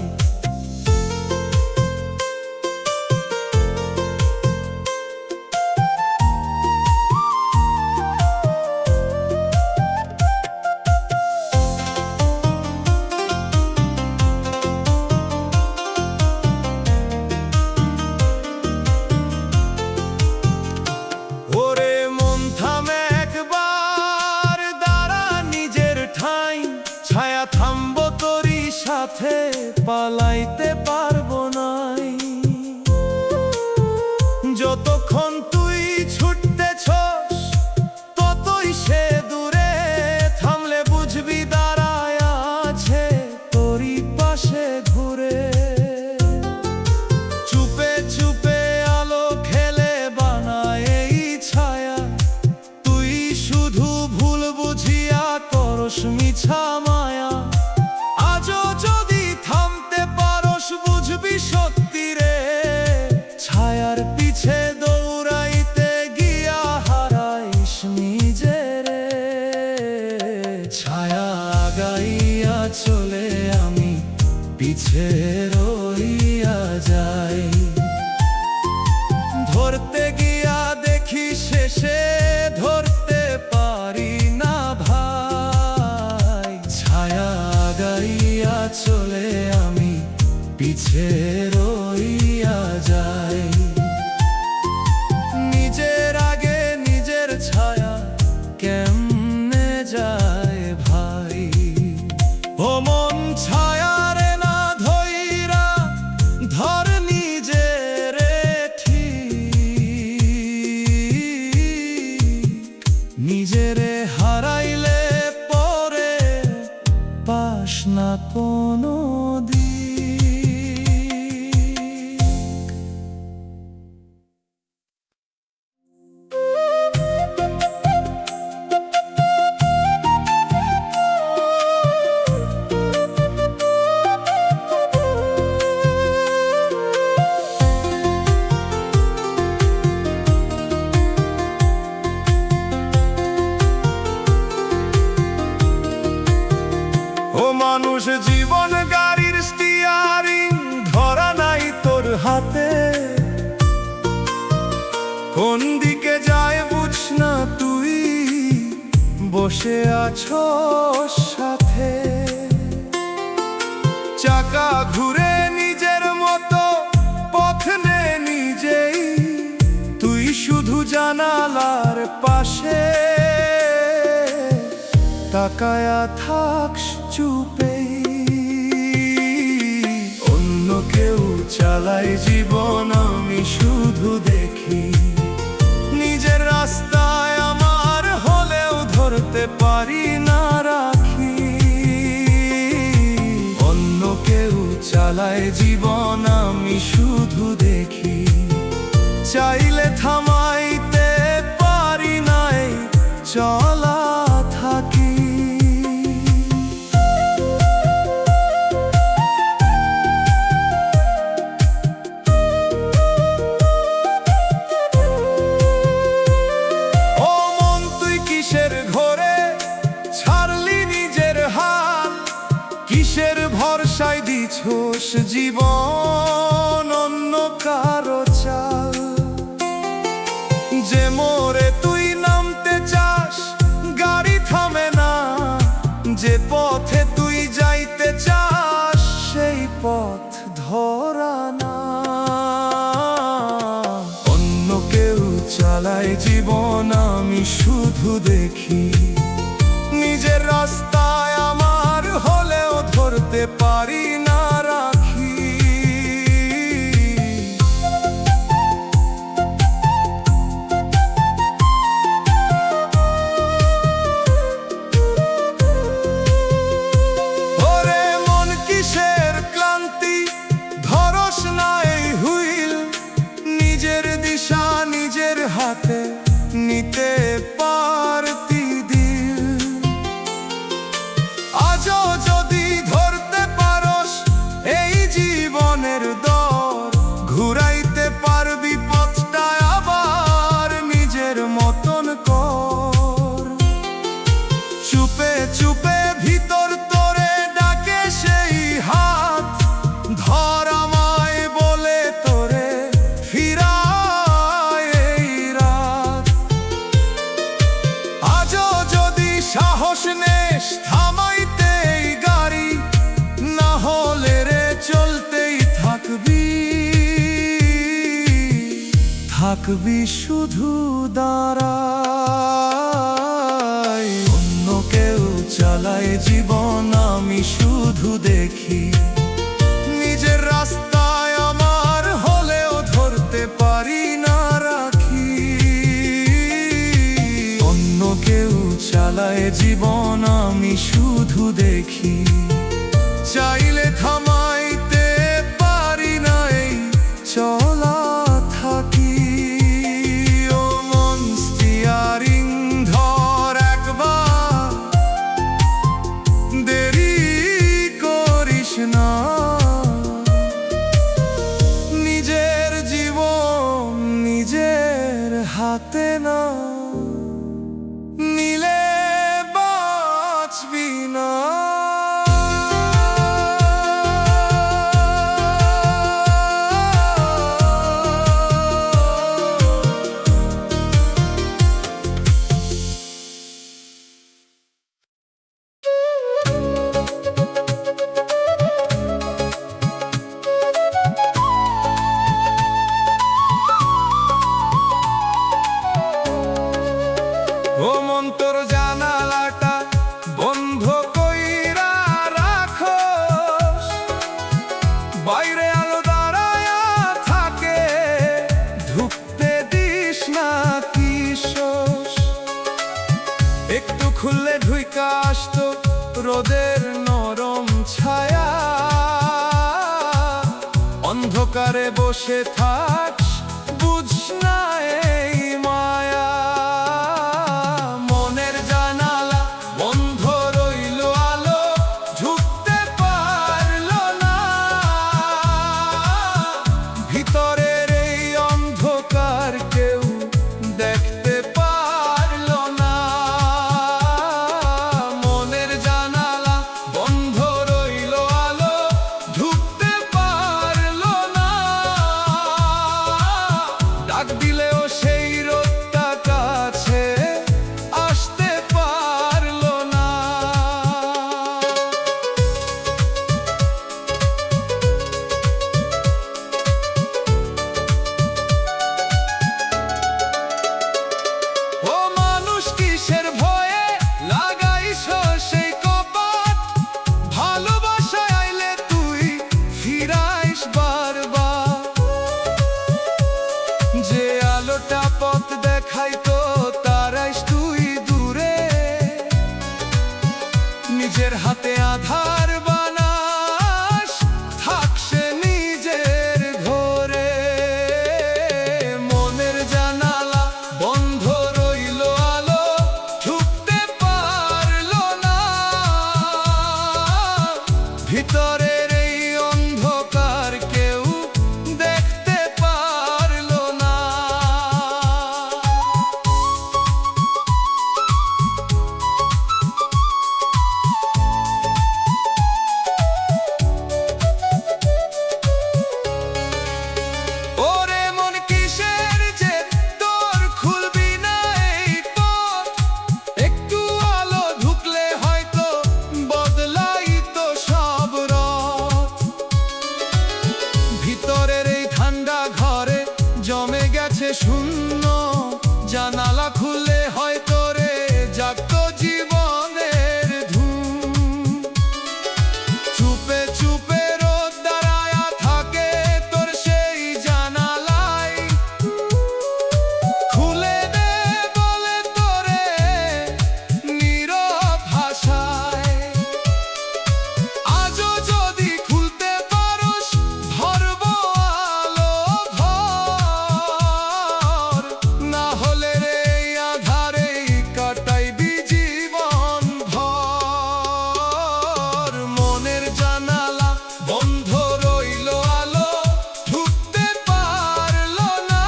যায়। ধরতে গিয়া দেখি শেষে ধরতে পারি না ভাই। ছায়া আগাইয়া চলে আমি পিছে রইয়া যাই। নিজের আগে নিজের ছায়া কেমনে যায় ভাই। ও মন ছায়ারে না ধইরা ধর নিজের ঠিক। নিজেরে হারাইলে পরে পাস না কোনো দিন। ও মানুষ জীবন গাড়ির স্টিয়ারিং ধরা নাই তোর হাতে। কোন দিকে যায় বুঝ না তুই, বসে আছো সাথে। চাকা ঘুরে নিজের মতো পথ নে নিজেই, তুই শুধু জানালার পাশে তাকায়া থাকস চুপেই। অন্য কেউ চালায় জীবন, আমি শুধু দেখি। নিজের রাস্তায় আমার হলেও ধরতে পারি না রাখি। অন্য কেউ চালায় জীবন, আমি শুধু দেখি। চাইলে থামাইতে পারি নাই চলা থাকি। ও মন তুই কিসের ঘরে ছাড়লি নিজের হাল, কিসের ভরসায় দিছোস জীবন অন্য কারো চাল। যে মোরে তুই নামতে চাস গাড়ি থামে না, যে পথে তুই যাইতে চাস সেই পথ ধরা না। অন্য কেউ চালায় জীবন, আমি শুধু দেখি। নিজের রাস্তায় আমার হলেও ধরতে পারি না রাখি। ওরে মন কিসের ক্লান্তি, ধরস না এই হুইল। নিজের দিশা নিজের হাতে নিতে পারতি দিল। আজও যদি ধরতে পারস এই জীবনের দর, ঘুরাইতে পারবি পথটা আবার নিজের মতন কর। চুপে চুপে ভিতর তোরে ডাকে সেই হাত, ধর আমায় বলে তোরে ফিরায় এই রাত। আজও যদি সাহস নেস থামাইতে এই গাড়ি, না হলে রে চলতেই থাকবি। থাকবি শুধু দাঁড়ায়। অন্য কেউ চালায় জীবন, আমি শুধু দেখি। নিজের রাস্তায় আমার হলেও ধরতে পারি না রাখি। অন্য কেউ চালায় জীবন, আমি শুধু দেখি। চাইলে থামাইতে পারি না এই চলা থাকি। ও মন স্টিয়ারিং ধর একবার, দেরি করিস না। নিজের জীবন নিজের হাতে না নিলে বাঁচবি না। অন্ধকারে বসে থাকস, বুঝ না এই মায়া। মনের জানালা বন্ধ রইল, আলো ঢুকতে পারল না। ভিতরের এই অন্ধকার কেউ দেখতে পারল না। মনের জানালা বন্ধ রইল, আলো ঢুকতে পারল না। ডাক দিলেও সেই রোদটা কাছে আসতে পারল না। ও মানুষ কিসের ভয়ে লাগাইস সেই কপাট? ভালোবাসায় আইলে তুই ফিরাইস বারবার। যে আলোটা পথ দেখাইতো তারাইস তুই দূরে, নিজের হাতে আধার বানাস, থাকছে নিজের ঘরে। মনের জানালা বন্ধ রইল, আলো ঢুকতে পারল না। ভিতরের এই অন্ধকার কেউ দেখতে পারল না। ওরে মন কিসের যে তোর খুলবি না এই পথ? একটু আলো ঢুকলে হয়তো বদলাইতো সব রথ। ভিতরের এই ঠান্ডা ঘরে জমে গেছে শূন্য, জানালা খুললে হয়তো রে জাগতো জীবনের ধুম। চুপে চুপে রোদ দাঁড়ায়া থাকে তোর সেই জানালায়, খুলে দে বলে তোরে নীরব ভাষায়। আজও যদি খুলতে পারোস ভরব আলো ভর, না হলে রে এই আধারেই কাটাইবি জীবন ভর। মনের জানালা বন্ধ রইল, আলো ঢুকতে পারল না।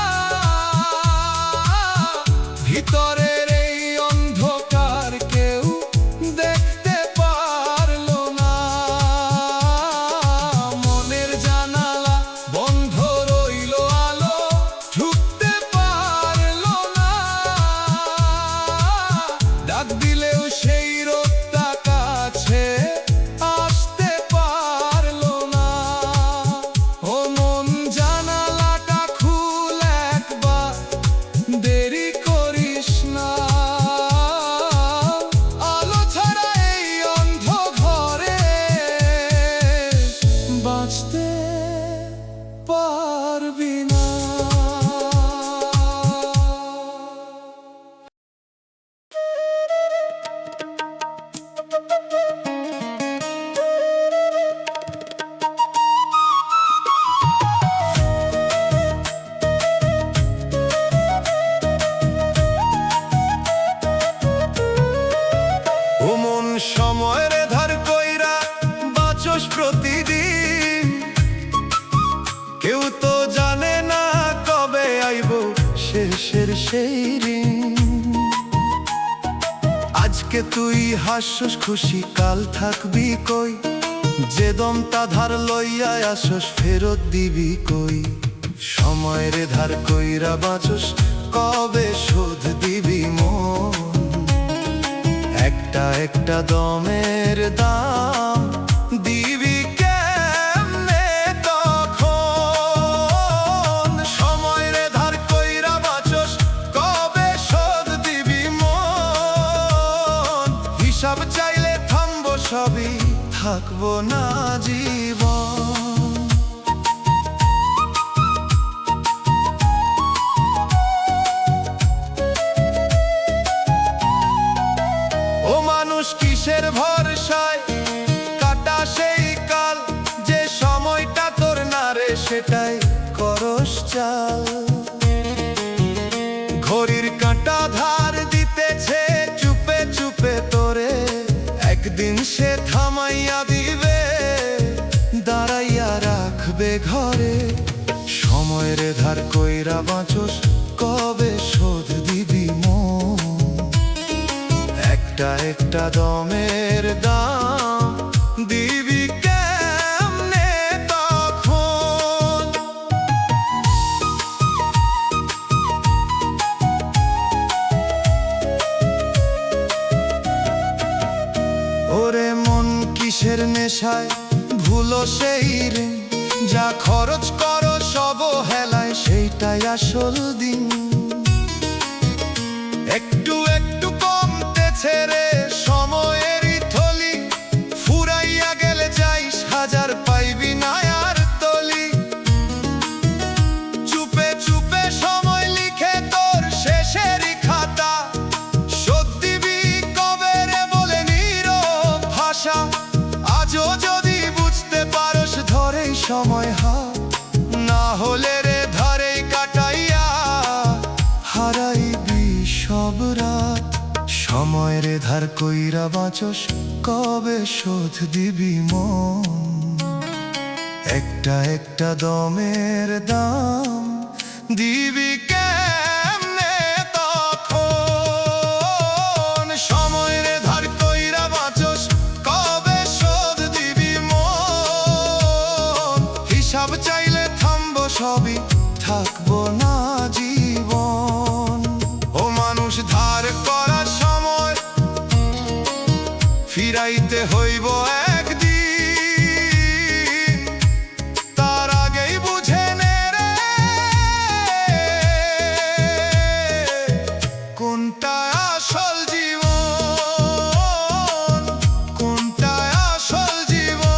ভিতরের এই অন্ধকার কেউ দেখতে পারল না। মনের জানালা বন্ধ রইল, আলো ঢুকতে পারল না। ডাক দিলেও সেই রোদটা কাছে আসতে পারল না। ও মন জানালাটা খুল একবার, দেরি করিস না। আলো ছাড়া এই অন্ধ ঘরে বাঁচতে পারবি না। ও মন সময়ের ধার কইরা বাঁচস প্রতিদিন, কেউ তো জানে না কবে আইব শেষের সেই ঋণ। আজকে তুই হাসস খুশি, কাল থাকবি কই? যে দমটা ধার লইয়া আসস ফেরত দিবি কই? সময়ের ধার কইরা বাঁচস, কবে শোধ দিবি মন? একটা একটা দমের দাম দিবি কেমনে তখন? সময়ের ধার কইরা বাঁচস, কবে শোধ দিবি মন? হিসাব চাইলে থামবো সবই, থাকবো না জীবন। ও মানুষ কিসের ভরসায় কাটা সেই কাল, যে সময়টা তোর না রে সেটাই ধরে। সময়ের ধার কইরা বাঁচোস, কবে শোধ দিবি মন? একটা একটা দমের দাম দিবি কেমনে তখন? ওরে মন কিসের নেশায় ভুলো সেই ঋণ, যা খরচ করো সব হেলায় সেইটাই আসল দিন। একটু একটু কমতেছে রে সময়েরই থলি, ফুরাইয়া গেলে যাইস হাজার পাইবি না আর তলি। চুপে চুপে সময় লিখে তোর শেষেরই খাতা, শোধ দিবি কবে রে বলে নীরব ভাষা। আজও যদি বুঝতে পারস ধরেই সময় হাত, না হলে রে ধারেই কাটাইয়া হারাইবি সব রাত। সময়ের ধার কইরা বাঁচোস, কবে শোধ দিবি মন? একটা একটা দমের দাম দিবি কেমনে তখন? সময়ের ধার কইরা বাঁচোস, কবে শোধ দিবি মন? হিসাব চাইলে থামবো সবই, থাকবো না জীবন। ও মানুষ, ধার করা সময় ফিরাইতে হইব একদিন, তার আগেই বুঝে নে রে কোনটা আসল জীবন, কোনটা আসল জীবন।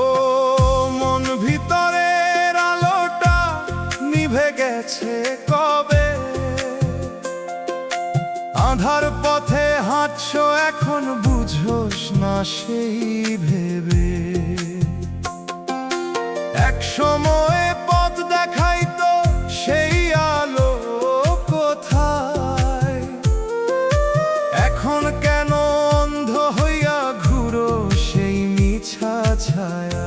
ও মন, ভিতরের আলোটা নিভে গেছে কবে? আঁধার পথে হাঁটছো এখন, বুঝোস না সেই ভেবে। এক সময় পথ দেখাইতো সেই আলো কোথায়? এখন কেন অন্ধ হইয়া ঘুরো সেই মিছা ছায়ায়?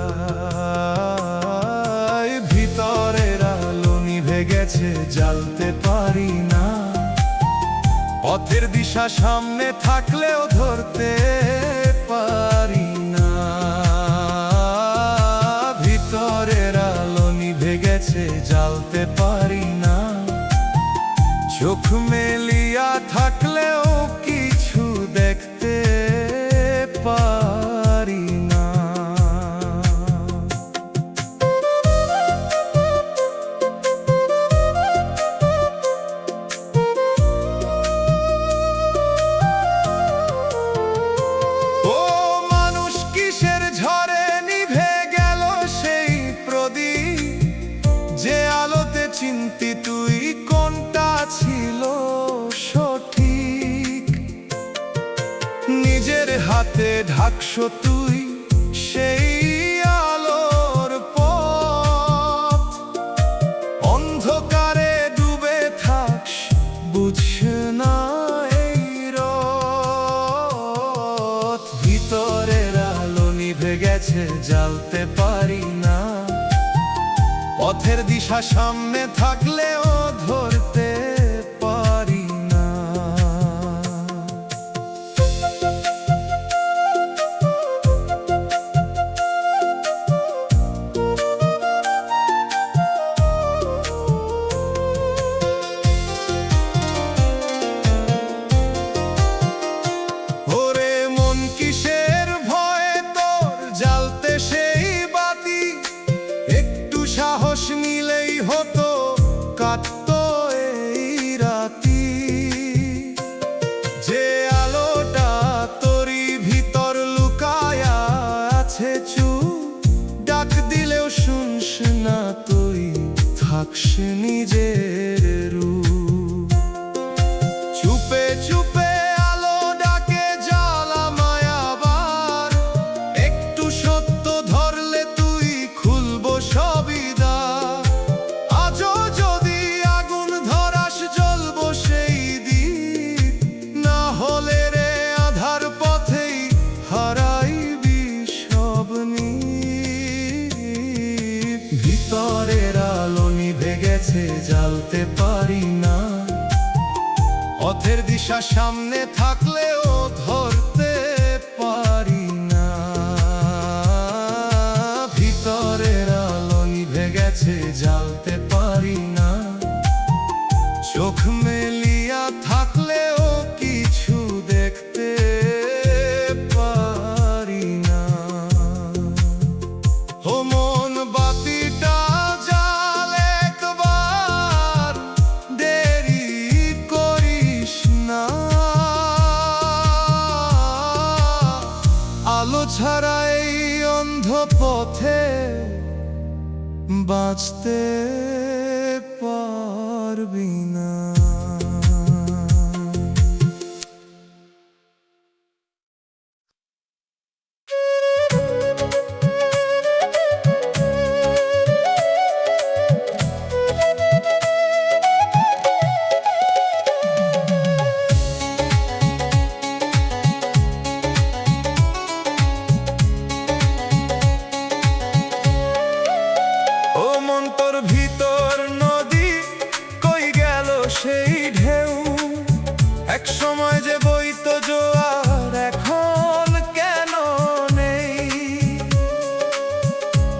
ভিতরের আলো নিভে গেছে, জ্বালতে পারি না। পথের দিশা সামনে থাকলেও ধরতে পারি না। ভিতরের আলো নিভে গেছে, জ্বালতে পারি না। চোখ মেলিয়া থাকলেও কিছু দেখতে পারি না। ও মানুষ, কিসের ঝড়ে নিভে গেল সেই প্রদীপ, যে আলোতে চিনতি তুই কোনটা ছিল সঠিক? নিজের হাতে ঢাকছো তুই সেই আলোর পথ, অন্ধকারে ডুবে থাকস, বুঝস না এই রথ। ভিতরের আলো নিভে গেছে, জ্বালতে পারি না। পথের দিশা সামনে থাকলেও ধরতে পারি না। ওরে মন, কিসের ভয়ে তোর জ্বালতে সেই বাতি? একটু সাহস নিলেই হতো, কাটতো এই রাতি। যে আলোটা তোরই ভিতর লুকায়া আছে চুপ, ডাক দিলেও শুনস না তুই, থাকস নিজের রূপ। পথের দিশা সামনে থাকলেও ধরতে পারি না, ভিতরের আলো নিভে গেছে জ্বালতে পারি না। চোখ মেলিয়া থাকলেও কিছু দেখতে পারি না। ও মন বাতিটা জ্বাল একবার, দেরি করিস না। আলো ছাড়া এই অন্ধ পথে বাঁচতে পারবি না। ও মন তোর ভিতর নদী, কই গেল সেই ঢেউ? এক সময় যে বইতো জোয়ার, এখন কেন নেই?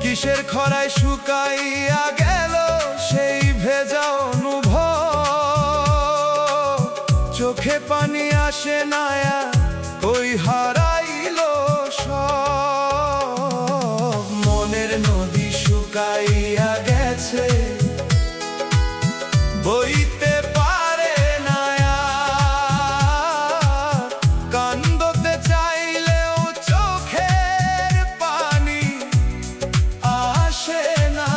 কিসের খরায় শুকাইয়া গেল সেই ভেজা অনুভব? চোখে পানি আসে না আর, কই হারাইলো সব? মনের নদী শুকাইয়া গেছে, বইতে পারে না আর। কান্দতে চাইলেও চোখের পানি আসে না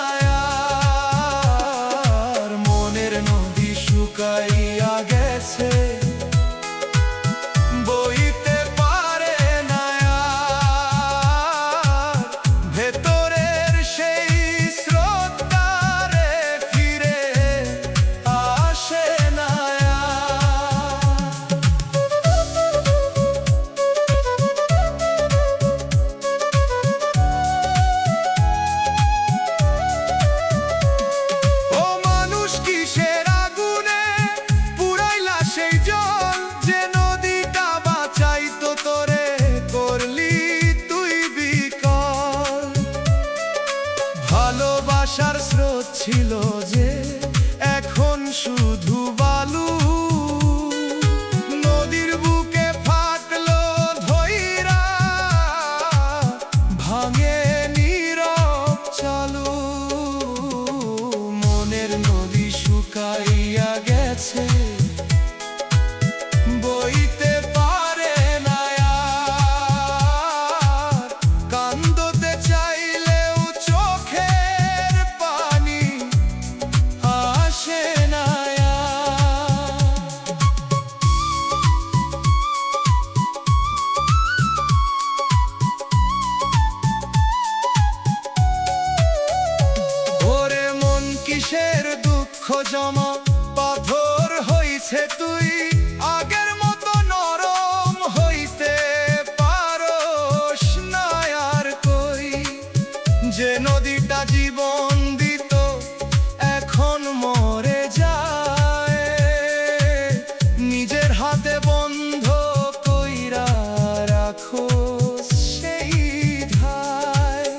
আর। মনের নদী শুকাইয়া গেছে, বইতে পারে না আর। ভেতরের সেই স্রোতটারে ফিরে আসে না আর। ও মানুষ কিসের আগুনে পুরাইলা সেই জল? যে নদীটা বাঁচাইতো তোরে করলি তুই বিকল। ভালোবাসার স্রোত ছিল যে, এখন শুধু বালু। নদীর বুকে ফাটলো ধইরা, ভাঙে নীরব চালু। মনের নদী শুকাইয়া গেছে, বইতে পারে না আর। কান্দতে চাইলেও চোখের পানি আসে না আর। ওরে মন কিসের দুঃখ জমা পাথর হইছে তুই? আগের মতো নরম হইতে পারস না আর কই? যে নদীটা জীবন দিত এখন মরে যায়, নিজের হাতে বন্ধ কইরা রাখো সেই ধায়।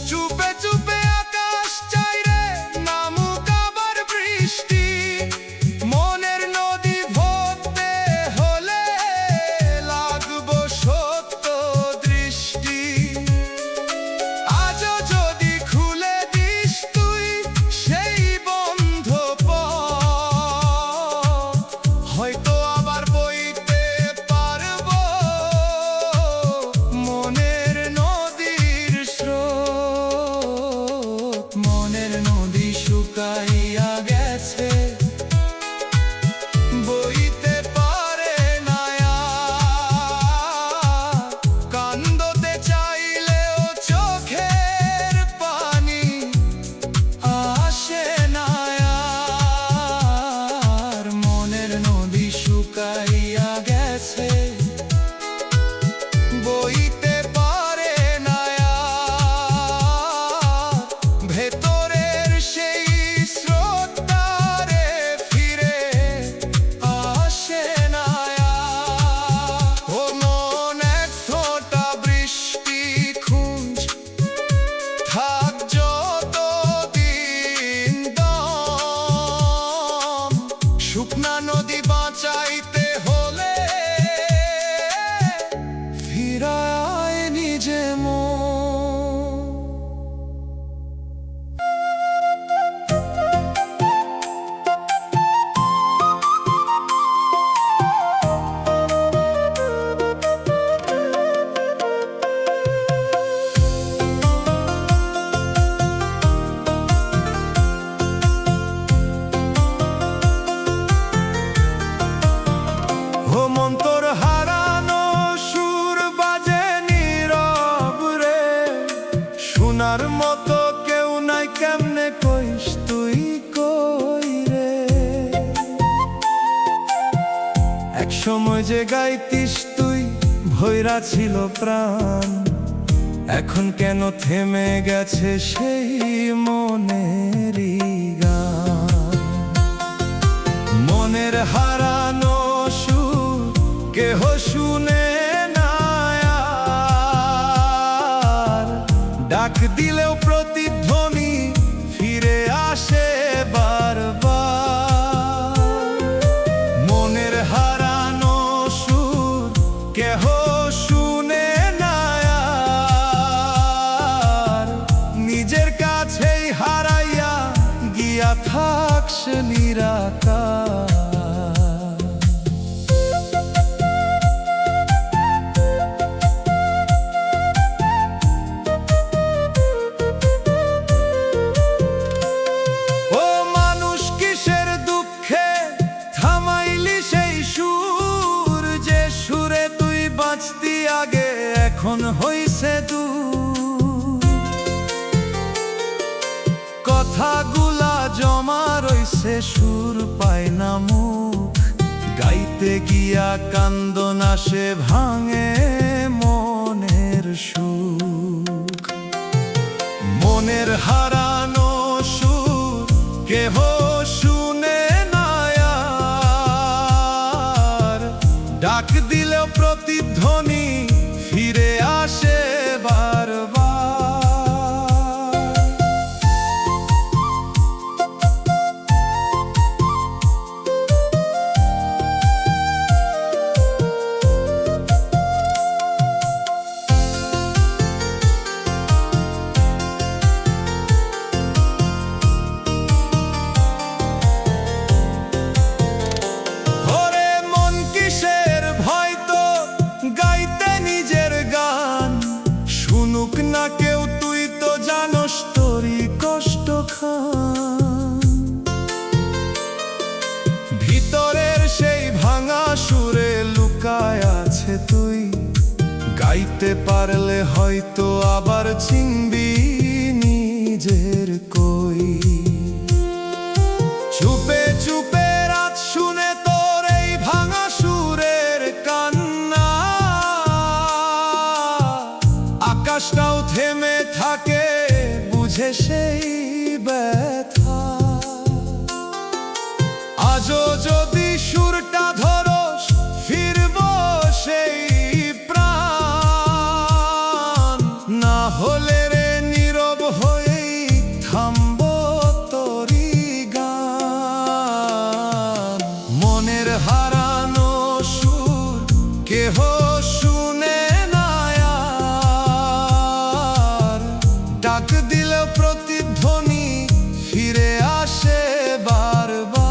চুপে চুপে আকাশ চাইরে নামুক আবার বৃষ্টি। মনের নদী ভরতে হলে লাগবো সত্য দৃষ্টি। আজও যদি খুলে দিস তুই সেই বন্ধ পথ, হয়তো আবার বইতে পারবো মনের নদীর স্রোত। মনের নদী শুকাইয়া গেছে, বইতে পারে না আর। কান্দতে চাইলেও চোখের পানি আসে না আর। মনের নদী শুকাইয়া গেছে, বইতে পারে না আর। ভেতরের সেই স্রোতটারে ফিরে আসে ও মন তোর হারানো সুর বাজে নীরব রে, শোনার মতো কেউ নাই, কেমনে কইস তুই কই রে। এক সময় যে গাইতিস তুই ভৈরা ছিল প্রাণ, এখন কেন থেমে গেছে সেই মনেরই গান। মনের হারানো সুর কেহ শুনে না আর, ডাক দিলেও প্রতিধ্বনি ফিরে আসে বারবার। মনের হারানো সুর কেহ শুনে না আর, নিজের কাছেই হারাইয়া গিয়া থাকস নিরাকার। ও মানুষ কিসের দুঃখে থামাইলি সেই সুর, যে সুরে তুই বাঁচতি আগে এখন হইছে দূর। কথাগুলা জমা রইছে সুর পায় না মুখ, গাইতে গিয়া কান্দন আসে ভাঙে মনের সুখ। মনের হারানো সুর কেহ শুনে না আর, ডাক দিলেও প্রতিধ্বনি ফিরে আসে বারবার। ওরে মন কিসের ভয় তো গাইতে নিজের গান, শুনুক না কেউ তুই তো জানোস তোরই কষ্ট খান। ভিতরের সেই ভাঙা সুরে লুকায় আছে তুই, গাইতে পারলে হয়তো আবার চিনবি নিজের কই। চুপে চুপে রাত শুনে তোর এই ভাঙা সুরের কান্না, আকাশটাও থেমে থাকে বুঝে সেই ব্যথা। আজও যদি সুরটা ধরস ফিরব সেই প্রাণ, না হলে রে নীরব হয়েই থামব তোরই গান। মনের হারানো সুর কেহ শুনে না আর, ডাক দিলেও প্রতিধ্বনি ফিরে আসে বারবার।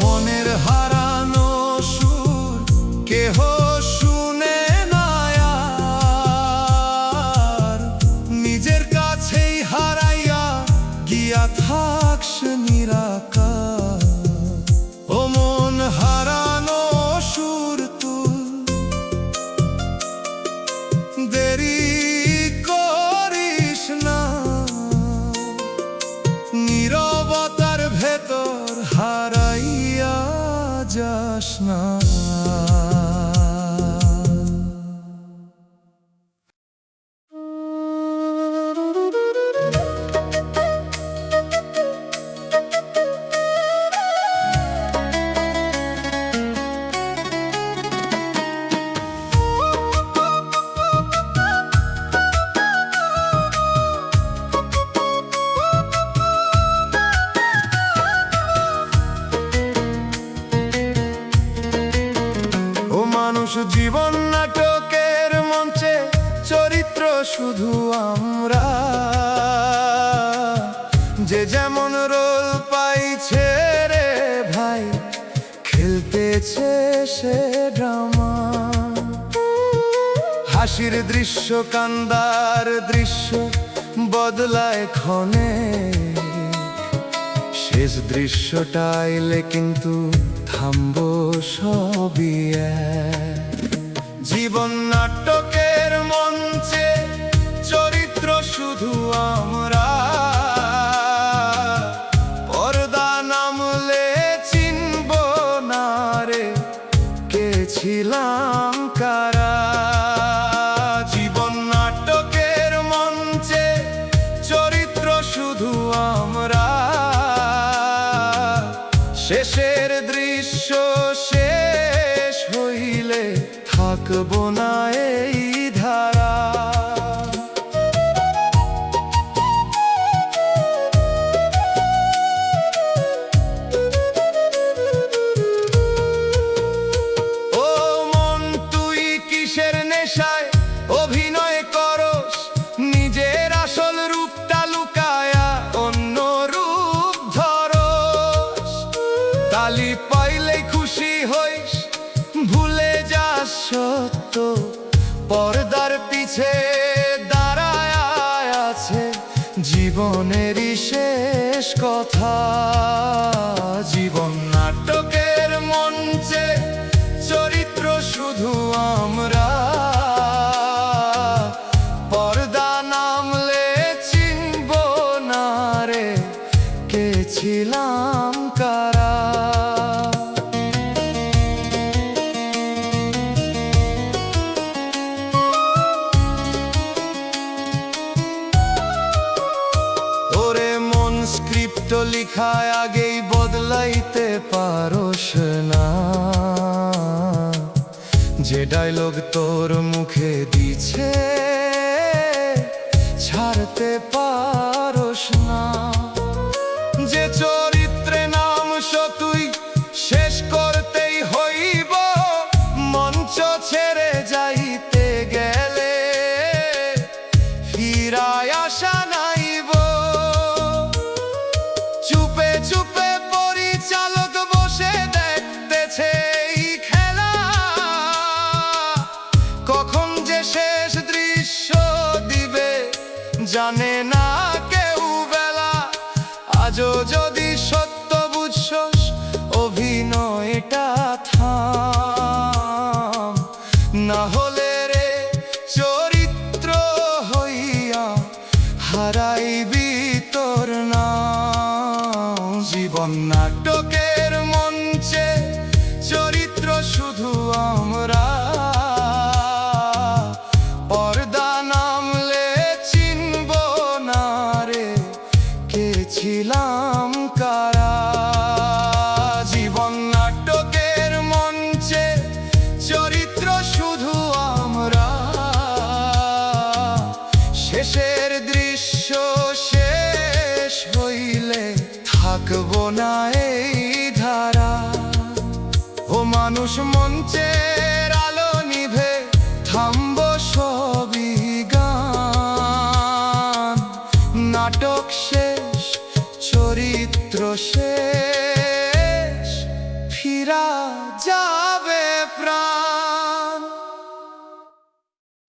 মনের হারানো সুর কেহ শুনে না আর, নিজের কাছেই হারাইয়া গিয়া থাকস নিরাকার। ও মন হারানো সুর তুল, দেরি করিস না, নীরবতার ভেতর হারাইয়া যাস না। জীবন নাটকের মঞ্চে চরিত্র শুধু আমরা, যে যেমন রোল পাইছে রে ভাই, খেলতেছে সে ড্রামা। হাসির দৃশ্য কান্দার দৃশ্য বদলায় ক্ষণে, শেষ দৃশ্যটা এলে কিন্তু থামবো সবই এক। জীবন নাটকের মঞ্চে চরিত্র শুধু আমরা, পর্দা নামলে চিনব না রে কে ছিলাম কারা। জীবন নাটকের মঞ্চে চরিত্র শুধু আমরা, শেষের দৃশ্য শেষ হইলে থাকবো না এই ধারা। ও মন তুই কিসের নেশায় অভিনয় করস, নিজের আসল রূপটা লুকায়া অন্য রূপ ধরস। তালি পাইলে খুশি হইস, ভুলে যাস সত্য পর্দার পিছে দাঁড়ায় আছে জীবনেরই শেষ কথা। জীবন নাটকের মঞ্চে চরিত্র শুধু আমরা, পর্দা নামলে চিনব না রে কে ছিলাম কারা। ওরে মন স্ক্রিপ্ট লিখায় আগেই বদলাইতে পারস না, যে ডায়লগ তোর মুখে দিছে ছাড়তে পারস না। যে চরিত্রে নামস তুই শেষ করতেই হইব, মঞ্চ ছেড়ে যাইতে গেলে ফিরায় আসা নাইব। চুপে চুপে পরিচালক বসে দেখতেছে এই খেলা, কখন যে শেষ দৃশ্য দিবে জানে না কেউ বেলা। আজও যদি সত্য বুঝছস অভিনয়টা থাম, না হলে রে চরিত্র হইয়া হারাইবি তোর নাম। জীবন নাটকের মঞ্চে চরিত্র শুধু আমরা, পর্দা নামলে চিনব না রে কে ছিলাম কারা। জীবন নাটকের মঞ্চে চরিত্র শুধু আমরা, শেষের দৃশ্য শেষ হইলে থাকবো না এই ধারা। ও মানুষ মঞ্চের আলো নিভে থামব সবই গান, নাটক শেষ চরিত্র শেষ ফিরা যাবে প্রাণ।